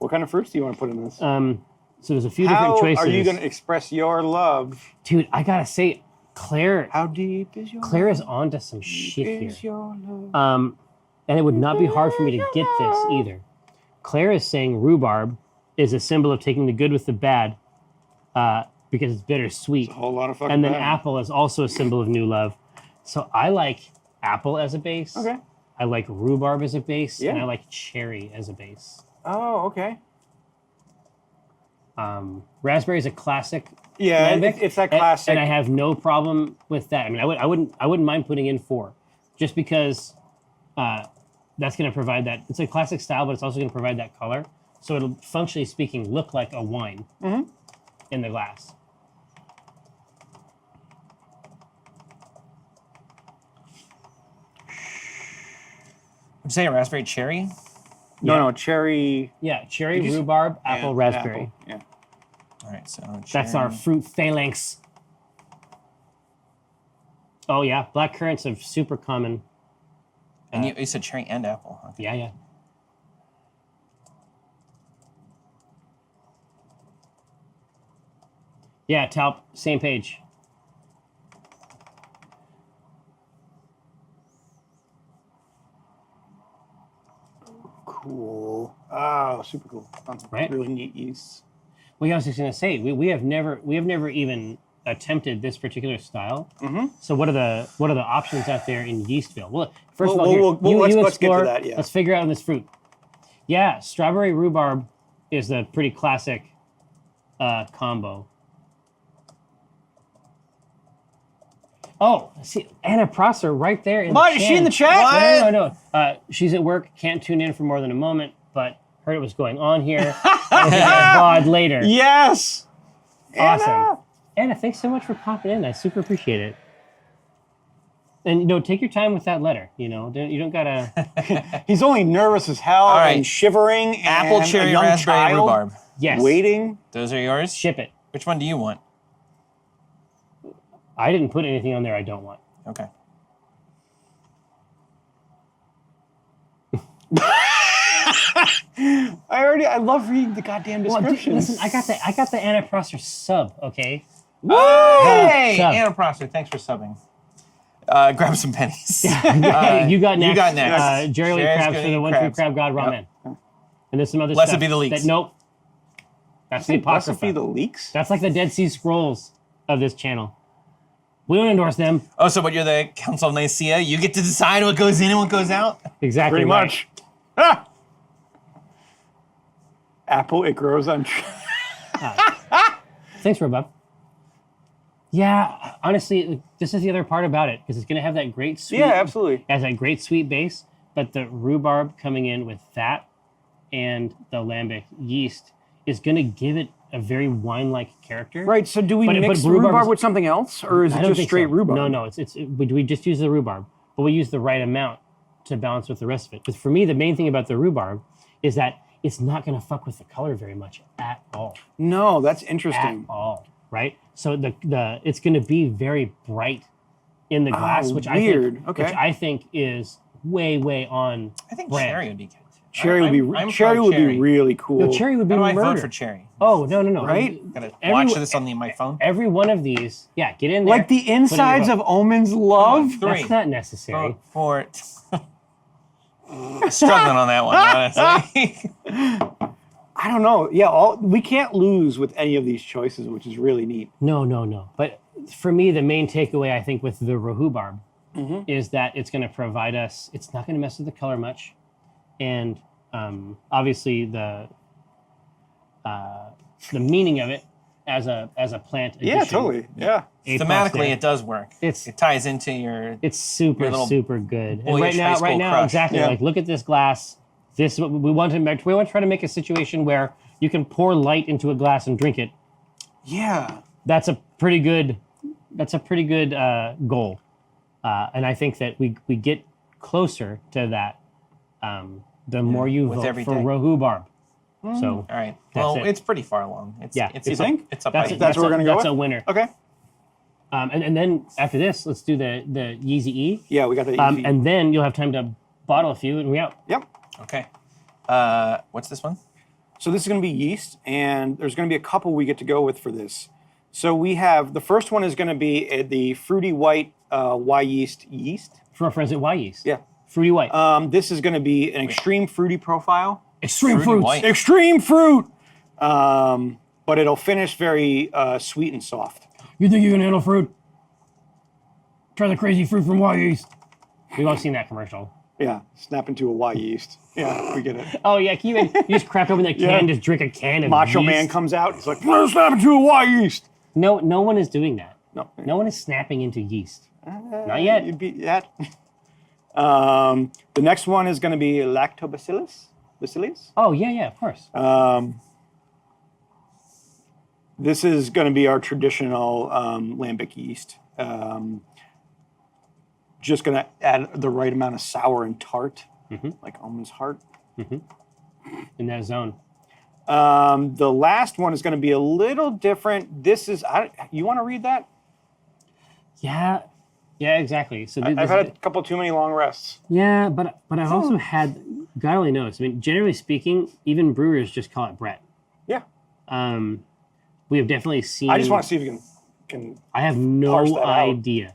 What kind of fruits do you want to put in this? So there's a few How different choices. are you going to express your love? Dude, I gotta say, Claire How deep is your Claire is onto some shit is here. your love? And it would not be hard for me to get this either. Claire is saying rhubarb is a symbol of taking the good with the bad because it's bittersweet. A whole lot of fucking And then bad. apple is also a symbol of new love. So I like apple as a base. Okay. I like rhubarb as a base. And Yeah. I like cherry as a base. Oh, okay. Raspberry is a classic. Yeah, lambic, it's that classic. and I have no problem with that. I mean, I wouldn't mind putting in 4, just because that's going to provide that. It's a classic style, but it's also going to provide that color. So it'll, functionally speaking, look like a wine in the glass. Would you say a raspberry cherry? No, cherry. Yeah, cherry, Did you s- rhubarb, apple, and raspberry. apple, Yeah. All right, so That's our fruit phalanx. Oh yeah, black currant's a super common. And you said cherry and apple. Okay. Yeah. Yeah, Talp, same page. Cool. Oh, super cool. Sounds Right? really neat yeast. Well, I was just gonna say we have never even attempted this particular style. So what are the options out there in Yeastville? Well, first of all, here, let's get to explore. that, yeah. Let's figure out on this fruit. Yeah, strawberry rhubarb is a pretty classic combo. Oh, see Anna Prosser right there in What? the Is she in the chat. chat? No. She's at work, can't tune in for more than a moment, but heard it was going on here. VOD later. Yes. Awesome. Anna, thanks so much for popping in. I super appreciate it. And take your time with that letter. You don't gotta. He's only nervous as hell right. and shivering. Apple, and cherry, a young raspberry, child rhubarb. Yes. waiting. Those are yours? Ship it. Which one do you want? I didn't put anything on there I don't want. Okay. I love reading the goddamn Well, dude, descriptions. listen, I got the Anna Prosser sub. Okay. Hey, Sub. Anna Prosser, thanks for subbing. Grab some pennies. Hey, you got next. You got next. Jerry Lee Jerry's Crabs gonna for the eat one true crabs. crab god ramen. And there's some other Blessed stuff. be the leaks. Nope. That's the Blessed apocrypha. be the leaks. That's like the Dead Sea Scrolls of this channel. We don't endorse them. Oh, so what, you're the Council of Nicaea? You get to decide what goes in and what goes out? Exactly. Pretty right. much. Ah! Apple, it grows on trees. Thanks, Robub. Yeah, honestly, this is the other part about it because it's going to have that great sweet. Yeah, absolutely. It has that great sweet base, but the rhubarb coming in with that and the lambic yeast is going to give it a very wine-like character. Right, so do we But- mix but the rhubarb rhubarb is- with something else, or is I it don't just think straight so. rhubarb? No, we just use the rhubarb, but we use the right amount to balance with the rest of it. Because for me, the main thing about the rhubarb is that it's not going to fuck with the color very much at all. No, that's At interesting. all, right? So the it's going to be very bright in the glass, which weird. Okay. I think is way on. I think brand. cherry would be good. Cherry would be I'm cherry pro would cherry. be really cool. No, cherry would be How do I vote murder. for cherry? Oh no! Right? Gotta Every- watch this on my phone. Every one of these, yeah, get in there. Like the put in your insides vote. of Omin's love. Three. That's not necessary. Vote for struggling on that one, honestly. I don't know. Yeah, we can't lose with any of these choices, which is really neat. No. But for me, the main takeaway I think with the rhubarb Mm-hmm. is that it's going to provide us. It's not going to mess with the color much, and obviously the meaning of it as a plant. Yeah, addition, totally. Yeah. A plus Thematically, there. it does work. It's- it ties into your. It's super little good. And boyish high right school now, crush. exactly. Yeah. Like, look at this glass. This is what we want to make. We want to try to make a situation where you can pour light into a glass and drink it. Yeah. That's a pretty good. That's a pretty good goal, and I think that we get closer to that. The more you with vote every for day. rhubarb. So All right. That's Well, it. it's pretty far along. It's, Yeah. It's You up, think? It's up that's by That's what we're gonna go That's with? a winner. Okay. And then after this, let's do the Yeezy E. Yeah, we got the easy. And then you'll have time to bottle a few and we out. Yep. Okay. What's this one? So this is going to be yeast, and there's going to be a couple we get to go with for this. So we have, the first one is going to be the fruity white Y yeast. For our friends at Y Yeast. Yeah. Fruity white. This is going to be an extreme fruity profile. Extreme Fruity fruits. white. Extreme fruit! But it'll finish very sweet and soft. You think you can handle fruit? Try the crazy fruit from Y Yeast. We've all seen that commercial. Yeah, snap into a Y yeast. Yeah, we get it. Oh yeah, can you just crack open that can, Yeah. just drink a can of Macho yeast? Man comes out, he's like, let's snap into a Y yeast. No one is doing that. No. one is snapping into yeast. Not yet. You'd be yet. The next one is going to be lactobacillus. Oh yeah, of course. This is going to be our traditional lambic yeast. Just going to add the right amount of sour and tart, like almond's heart. In that zone. The last one is going to be a little different. This is, you want to read that? Yeah, exactly. So I've had a couple too many long rests. yeah, but I've also had, God only knows. I mean, generally speaking, even brewers just call it Brett. Yeah. We have definitely seen. I just want to see if you can I have parse no that out. idea.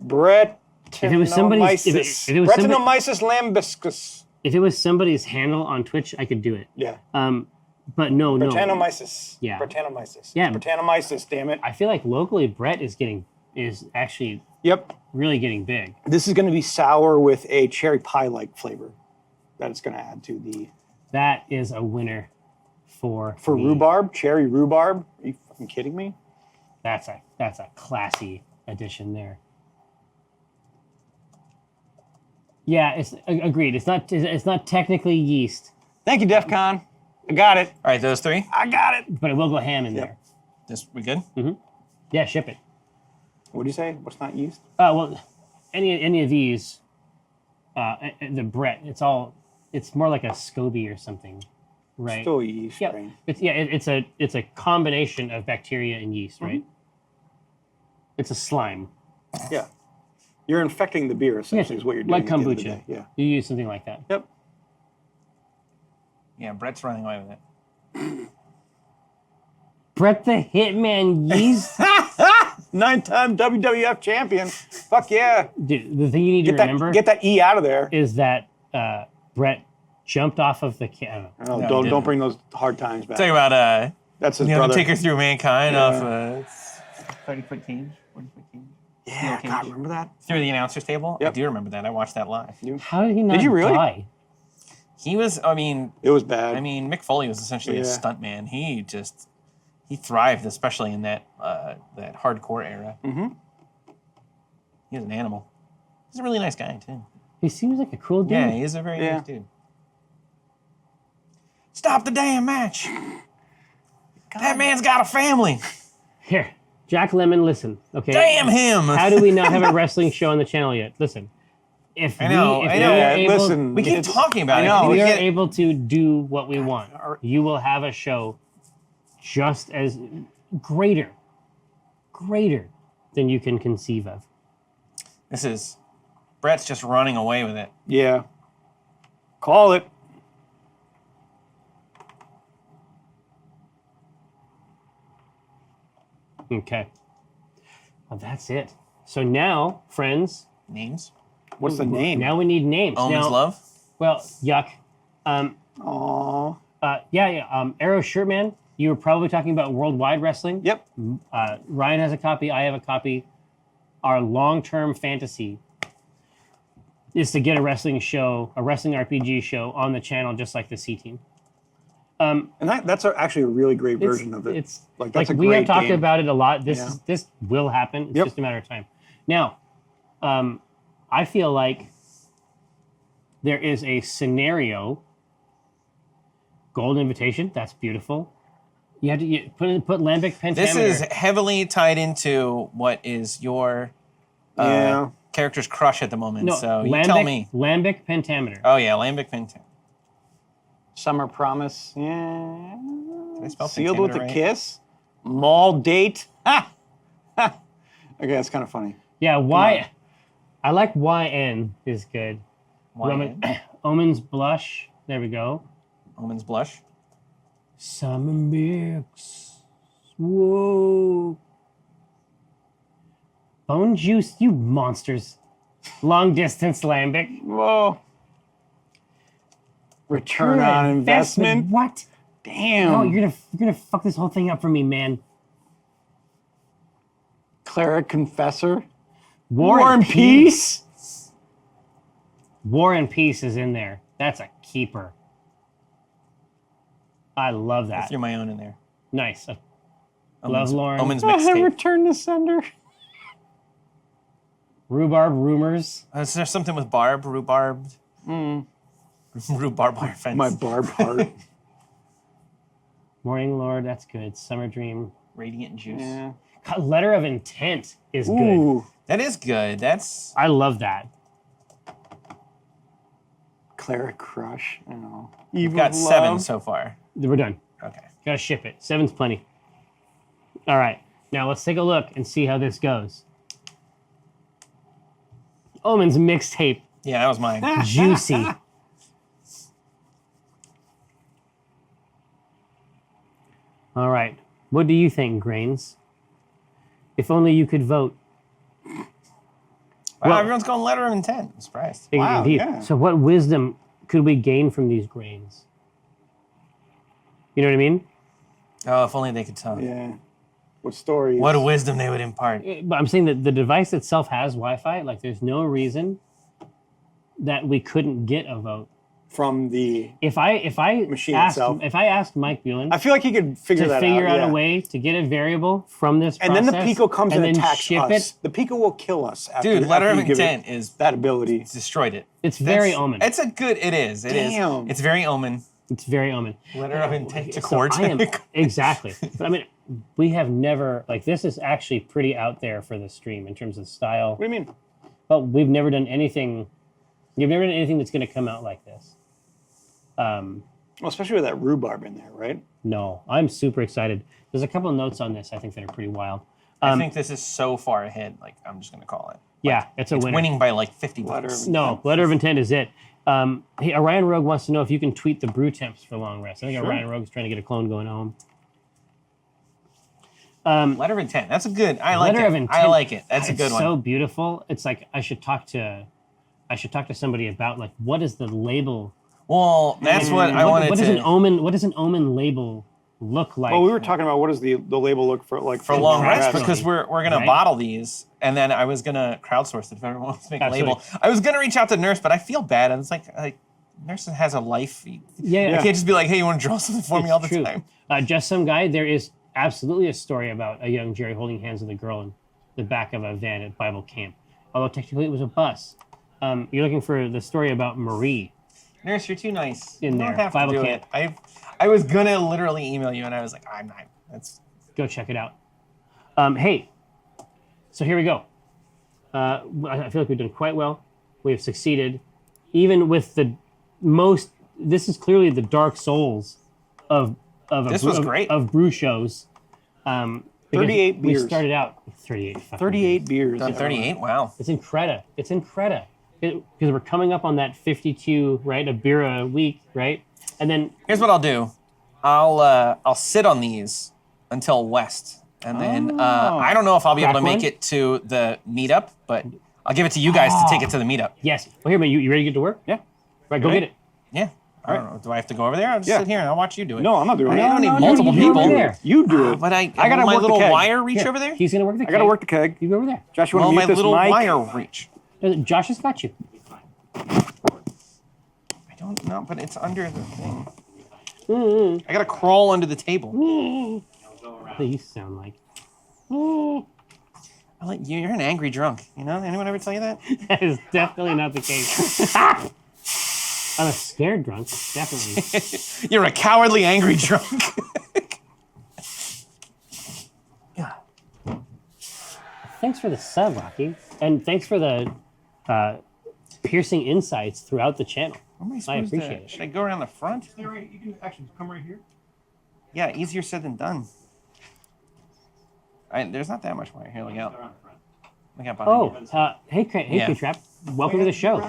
Brettanomyces. If it was somebody's- if it was somebody- Brettanomyces lambiscus. If it was somebody's handle on Twitch, I could do it. Yeah. But no. Brettanomyces. Yeah. Brettanomyces. Yeah. Brettanomyces, damn it. I feel like locally Brett is actually Yep. really getting big. This is going to be sour with a cherry pie-like flavor that it's going to add to the... That is a winner for me. rhubarb, cherry rhubarb. Are you fucking kidding me? That's a classy addition there. Yeah, it's agreed. It's not technically yeast, Thank you, DEF CON. I got it. All right, those three. I got it. but it will go ham in there. This we good? Yeah, ship it. What do you say? What's not yeast? Well, any of these, the Brett, it's more like a SCOBY or something, right? Still a yeast Yeah, strain. it's a combination of bacteria and yeast, right? It's a slime. Yeah. You're infecting the beer, essentially, is what you're doing. Like at the end of the kombucha. day. Yeah. You use something like that. Yep. Yeah, Brett's running away with it. Brett the Hitman Yeast. 9-time WWF champion. Fuck yeah. Dude, the thing you need to remember Get that E out of there. is that Brett jumped off of the can. Oh, No, he don't didn't. bring those hard times back. Talking about That's his the brother. Undertaker through Mankind Yeah. off 30-foot cage, 40-foot cage. Yeah, Steel God, cage. remember that? Through the announcer's table. I Yep. do remember that. I watched that live. How did he not you really? die? He was. I mean, It was bad. Mick Foley was essentially a Yeah. stuntman. He thrived, especially in that that hardcore era. Mm-hmm. He was an animal. He's a really nice guy too. He seems like a cool dude. Yeah, he's a very Yeah. nice dude. Stop the damn match! That man's got a family. Here, Jack Lemmon, listen. Okay. Damn him! How do we not have a wrestling show on the channel yet? Listen. If I know, we I know. are Yeah, able, listen. We keep It's- talking about I it. know. if We we are get- able to do what we want, you will have a show just as greater than you can conceive of. This is Brett's just running away with it. Yeah. Call it. Okay. Well, that's it. So now, friends, Names. What's the name? now we need names. Omen's now, Love. Well, yuck. Aww. Arrow Shirtman, you were probably talking about Worldwide Wrestling. Yep. Ryan has a copy. I have a copy. Our long-term fantasy is to get a wrestling show, a wrestling RPG show on the channel, just like the C Team. And that's actually a really great version of it. It's like that's a we have great talked game. about it a lot. Yeah. This will happen. It's Yep. just a matter of time. Now, I feel like there is a scenario. Gold invitation. That's beautiful. You have to put lambic pentameter. This is heavily tied into what is your Yeah. character's crush at the moment. no So lambic, you tell me. Lambic pentameter. Oh yeah, Lambic Pentameter. Summer Promise. Yeah. Did I spell Sealed with a pentameter right? kiss. Mall date. Ha! Ha! Okay, that's kind of funny. Yeah, I like YN is good. YN? Omen's Blush. There we go. Omen's Blush. Summer mix. Whoa. Bone juice, you monsters. Long distance lambic. Whoa. Return on investment. What? Damn. No, you're gonna fuck this whole thing up for me, man. Cleric Confessor. War and Peace. War and Peace is in there. That's a keeper. I love I that. threw my own in there. Nice. Love Lauren. Omin's mixtape. Return to sender. Rhubarb Rumors. Is there something with barb? Rhubarbed? Rhubarb fence. My barb heart. Morning Lord, that's good. Summer Dream. Radiant juice. Yeah. Letter of Intent is good. Ooh. That is good. That's I love that. Cleric Crush. I don't know. We've got 7 so far. We're done. Okay. Gotta ship it. 7's plenty. All right. Now let's take a look and see how this goes. Omin's mixtape. Yeah, that was mine. Juicy. All right. What do you think, Grains? If only you could vote. Wow, Well- everyone's going letter of intent. I'm surprised. Wow, Indeed. yeah. So what wisdom could we gain from these grains? You know what I mean? Oh, if only they could tell. Yeah. What story? What a wisdom they would impart. But I'm saying that the device itself has Wi-Fi. Like, there's no reason that we couldn't get a vote. From the... If I Machine asked, itself. if I asked Mike Buellen I feel like he could figure to that figure out yeah. a way to get a variable from this And process, then the Pico comes and then attacks ship us. it, The Pico will kill us. After, Dude, letter after of you give it intent is that ability. destroyed it. it's very That's- Omen. It's a good. It is. It is. Damn. It's very Omen. It's very Omen. Letter of intent to So court. I am exactly. But I mean, we have never like this is actually pretty out there for the stream in terms of style. What do you mean? But we've never done anything. You've never done anything that's going to come out like this. Well, especially with that rhubarb in there, right? No, I'm super excited. There's a couple of notes on this I think that are pretty wild. I think this is so far ahead. Like I'm just gonna call it. Yeah, it's a winner. Winning by like 50 Letter bucks. of- No, letter of intent is it. Hey, Orion Rogue wants to know if you can tweet the brew temps for long rest. I think Orion Rogue's trying to get a clone going home. Letter of intent. That's a good. I like Letter it. of intent. I like it. That's a It's good one. so beautiful. It's like I should talk to somebody about like what is the label. Well, that's what I wanted What does to. what does an Omen label look like? Well, we were talking about what does the label look for like for long rest Naturally, because we're gonna right? bottle these and then I was gonna crowdsource it if everyone wants to make Absolutely. a label. I was gonna reach out to Nurse, but I feel bad. And it's like Nurse has a life. Yeah, I can't just be like, hey, you want to draw something for me all the true. time? Just some guy. There is absolutely a story about a young Jerry holding hands with a girl in the back of a van at Bible camp. Although technically it was a bus. You're looking for the story about Marie. Nurse, you're too nice. In you there, don't have Bible to do camp. it. I was gonna literally email you and I was like, I'm not. That's Go check it out. Hey, so here we go. I feel like we've done quite well. We have succeeded, even with the most. This is clearly the Dark Souls of This was great. of brew shows. Because 38 We beers. started out with 38. fucking 38 beers. done 38. Wow. It's Increda. It's Increda. Because we're coming up on that 52, right? A beer a week, right? And then Here's what I'll do. I'll sit on these until West, and then I don't know if I'll be able to Crack make one? it to the meetup, but I'll give it to you guys to take it to the meetup. yes. Well, here, man. You ready to get to work? Yeah. Right. Go Ready? get it. Yeah. I don't know. Do I have to go over there? I'll just Yeah. sit here and I'll watch you do it. No, I'm not doing it. I don't need no, multiple you do it people. over there. You do it. But I gotta will my work the little keg. wire reach Here, over there. He's gonna work the. I gotta work the keg. You go over there. Josh, you Well, want to my mute this little mic? wire reach. Josh has got you. I don't know, but it's under the thing. I gotta crawl under the table. What do you sound like? I like you. You're an angry drunk. You know? Anyone ever tell you that? That is definitely not the case. I'm a scared drunk, definitely. You're a cowardly, angry drunk. Thanks for the sub, Rocky, and thanks for the piercing insights throughout the channel. What am I supposed appreciate to, it. Should I go around the front? You can actually come right here. Yeah, easier said than done. There's not that much wire. Here, look out. Look out behind Oh, hey, Yeah. K-Trap. Welcome to the show.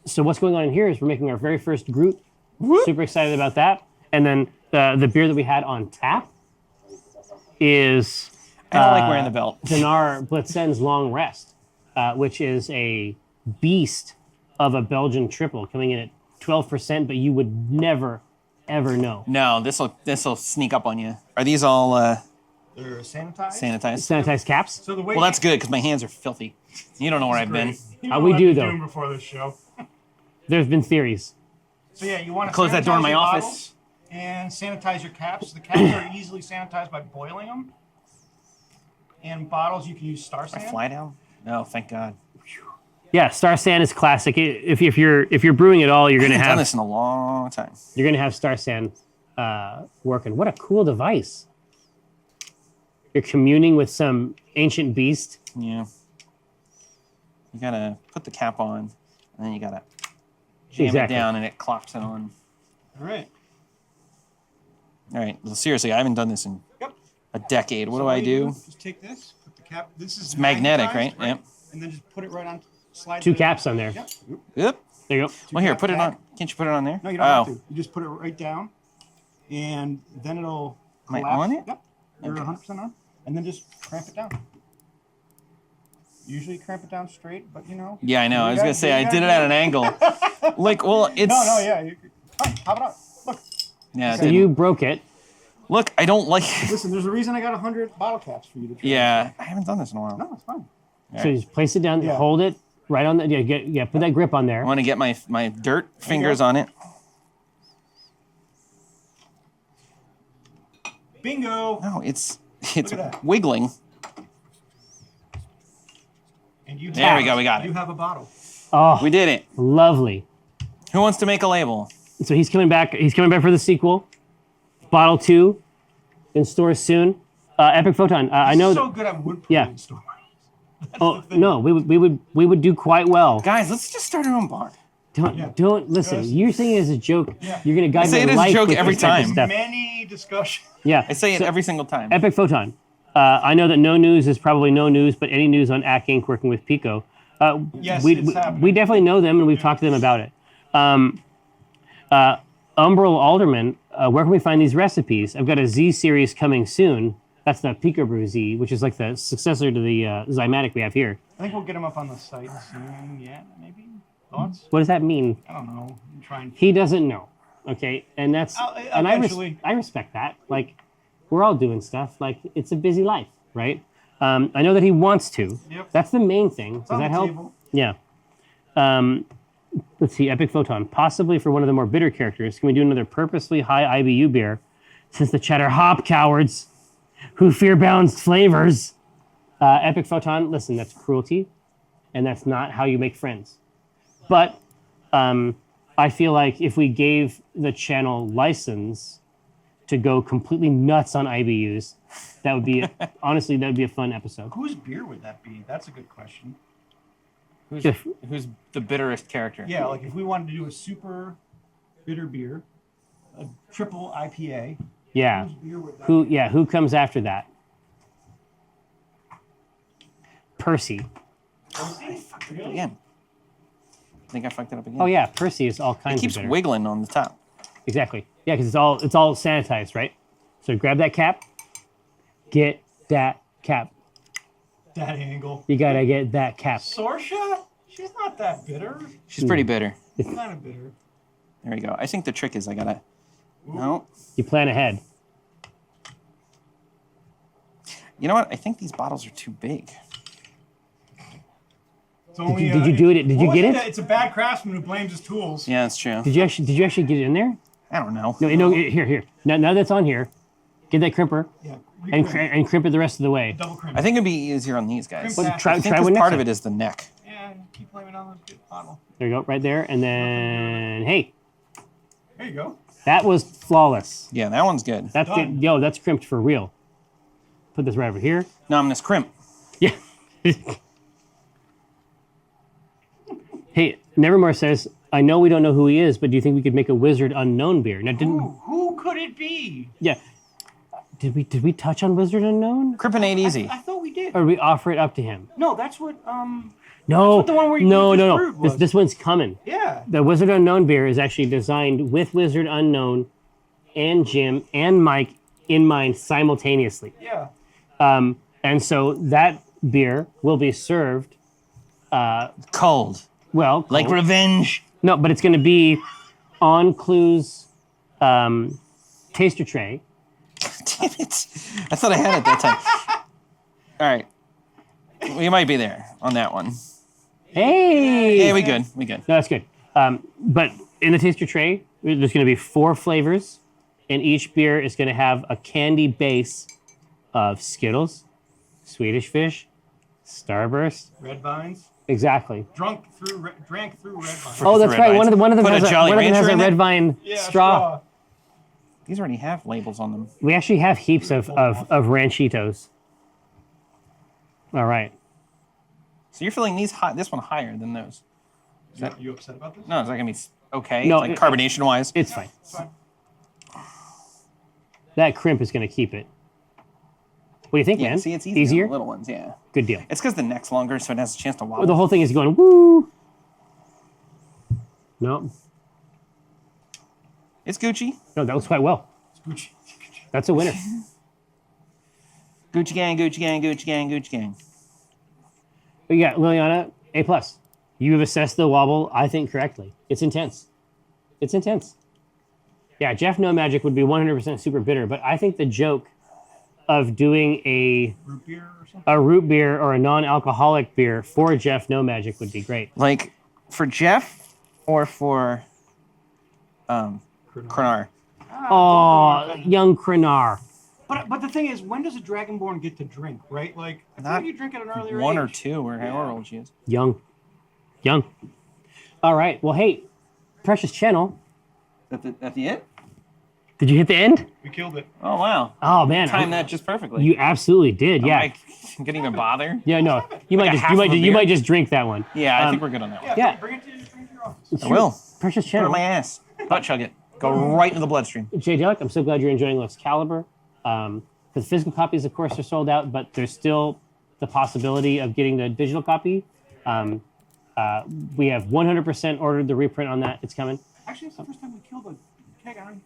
So what's going on in here is we're making our very first group Super excited about that. And then the beer that we had on tap is I don't like wearing the belt. Dinar Blitzen's Long Rest, which is a beast of a Belgian triple coming in at 12%, but you would never, ever know. No, this'll sneak up on you. Are these all They're sanitized. sanitized? Sanitized caps. So the way Well, that's good because my hands are filthy. You don't know where I've been. You know we what do, I've been though. doing before this show. There's been theories. So yeah, you want to Close that door in my office. and sanitize your caps. The caps are easily sanitized by boiling them. And bottles, you can use Star I Sand. fly down? No, thank God. Yeah, Star Sand is classic. If you're brewing at all, you're I gonna haven't done have this in a long time. Star Sand working. What a cool device! You're communing with some ancient beast. Yeah. You gotta put the cap on, and then you gotta jam Exactly. it down, and it clocks it on. All right. All right. Well, seriously, I haven't done this in Yep. a decade. What So do all I you do? Just take this, put the cap. This is It's magnetic, magnetized, right? Yep. And then just put it right on. Slide Two the- caps on there. Yep. Yep. There you go. Well, here, cap put it tag. on. Can't you put it on there? No, you don't oh. have to. You just put it right down, and then it'll Am I collapse. on it? Yep. You're Okay. 100% on. And then just cramp it down. Usually cramp it down straight, but you know. Yeah, I know. I was gotta- gonna say you I gotta did it do at it. an angle. Like, well, it's No, yeah. Come, hop it up. Look, yeah. it So didn't- you broke it. look. I don't like. listen. There's a reason I got 100 bottle caps for you to try. Yeah, I haven't done this in a while. No, it's fine. So you just place it down, Yeah. hold it right on the put that grip on there. I want to get my dirt fingers on it. Bingo. No, it's at that. wiggling. And you There we go, we got it. You have a bottle. Oh, We did it. lovely. Who wants to make a label? So he's coming back. He's coming back for the sequel. Bottle 2 in stores soon. Epic Photon. I know. So good at wood Yeah. proving store. Oh no, we would do quite well. Guys, let's just start our own bar. Don't listen. Just- You're saying it as a joke. Yeah. You're gonna guide I say my it as a life joke with every this type of time. stuff. Many discussions. Yeah. I say it So, every single time. Epic Photon. I know that no news is probably no news, but any news on Ack Inc. working with Pico. Yes, we, it's we, happening. we definitely know them, and we've talked to them about it. Umbral Alderman, where can we find these recipes? I've got a Z series coming soon. That's the Pico Brew Z, which is like the successor to the Zymatic we have here. I think we'll get them up on the site soon. Yeah, maybe. Thoughts? What does that mean? I don't know. I'm trying. He doesn't know. Okay, and that's and eventually. I respect that. Like, we're all doing stuff. Like, it's a busy life, right? I know that he wants to. Yep. That's the main thing. Does on that the help? table. Yeah. Let's see, Epic Photon. Possibly for one of the more bitter characters, can we do another purposely high IBU beer? Since the cheddar hop cowards who fear balanced flavors. Epic Photon, listen, that's cruelty, and that's not how you make friends. But I feel like if we gave the channel license to go completely nuts on IBUs, that would be, honestly, that would be a fun episode. Whose beer would that be? That's a good question. Who's the bitterest character? Yeah, like if we wanted to do a super bitter beer, a triple IPA, Yeah. whose beer would that be? Who comes after that? Percy. Again. I think I fucked it up again. Oh yeah, Percy is all It kinds keeps of bitter. wiggling on the top. Exactly. Yeah, because it's all sanitized, right? So grab that cap. Get that cap. That angle. You gotta get that cap. Sorsha? She's not that bitter. She's pretty bitter. She's kind of bitter. There we go. I think the trick is I gotta. No. You plan ahead. You know what? I think these bottles are too big. It's only, did you do it? Did you well, get it's it? It's a bad craftsman who blames his tools. Yeah, that's true. Did you actually get it in there? I don't know. No, here. Now that's on here. Get that crimper Yeah. and crimp it the rest of the way. Double crimp. I think it'd be easier on these guys. Well, I Try think one next part of time. it is the neck. Yeah, keep blaming on the bottle. There you go, right there, and then hey, There you go. that was flawless. Yeah, that one's good. That's Done. that's crimped for real. Put this right over here. No, I'm gonna crimp. Yeah. Hey, Nevermore says, I know we don't know who he is, but do you think we could make a wizard unknown beer? Now, Who could it be? yeah. Did we touch on Wizard Unknown? Crimp ain't easy. I thought we did. Or we offer it up to him? No, that's what No, the one where you no, just no, brewed no. was. This one's coming. Yeah. The Wizard Unknown beer is actually designed with Wizard Unknown and Jim and Mike in mind simultaneously. Yeah. And so that beer will be served, Cold. well, Like cold. revenge. No, but it's going to be on Clue's taster tray. Damn it. I thought I had it that time. All right. We might be there on that one. Hey! Yeah, we good. We good. No, that's good. But in the taster tray, there's going to be 4 flavors, and each beer is going to have a candy base of Skittles, Swedish Fish, Starburst. Red vines. Exactly. Drank through red vines. Oh, that's Red right. Vines. One of them Put a has Jolly one of them has Rancher a in it? red vine Yeah, straw. These already have labels on them. We actually have heaps of ranchitos. All right. So you're feeling this one higher than those. Are you upset about this? No, is that gonna be okay? No, Like carbonation wise. It's fine. It's fine. That crimp is going to keep it. What do you think, Yeah, man? see, it's easier. Easier? On the little ones, yeah. Good deal. It's because the neck's longer, so it has a chance to wobble. The whole thing is going, woo! No. It's Gucci. No, that was quite well. Gucci. That's a winner. Gucci gang, Gucci gang, Gucci gang, Gucci gang. But yeah, Liliana, A+. You have assessed the wobble, I think, correctly. It's intense. It's intense. Yeah, Jeff No Magic would be 100% super bitter, but I think the joke of doing a Root beer or something? root beer or a non-alcoholic beer for Jeff No Magic would be great. Like for Jeff or for Krenar. Oh, young Krenar. But the thing is, when does a Dragonborn get to drink, right? Like, I feel Not like you drink at an earlier One or age. two, or however old she is. Young. All right. Well, hey, Precious Channel, At the end? did you hit the end? We killed it. Oh wow. Oh man, Timed that just perfectly. you absolutely did. Yeah. I couldn't even bother. Yeah. No, you might a just half you of might a you might beer? just drink that one. Yeah, I think we're good on that one. Yeah. Bring it to your office. I will. Precious Put it Channel. on my ass. Butt chug it. Go right into the bloodstream. Jay Delic, I'm so glad you're enjoying Excalibur. The physical copies, of course, are sold out, but there's still the possibility of getting the digital copy. We have 100% ordered the reprint on that. It's coming. Actually, it's the first time we killed a keg on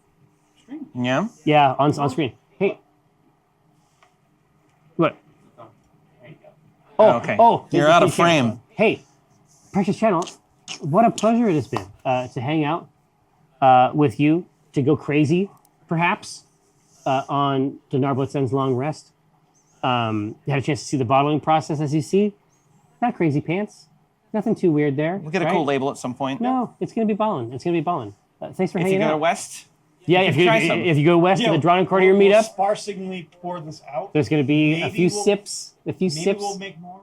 stream. Yeah. Yeah, on screen. Hey. What? Oh, Okay. Oh, You're out of frame. Hey, Precious Channel, what a pleasure it has been to hang out with you, to go crazy, perhaps, on the Narblitzen's long rest. You had a chance to see the bottling process, as you see. Not crazy pants. Nothing too weird there. We'll get a right? cool label at some point. No, it's going to be ballin'. It's going to be ballin'. Thanks for If hanging you go out. west, Yeah, if you try some. if you go west to the Drawn and Courtier we'll meetup, sparsely pour this out. there's going to be a Maybe few we'll- sips. A few Maybe sips. we'll make more.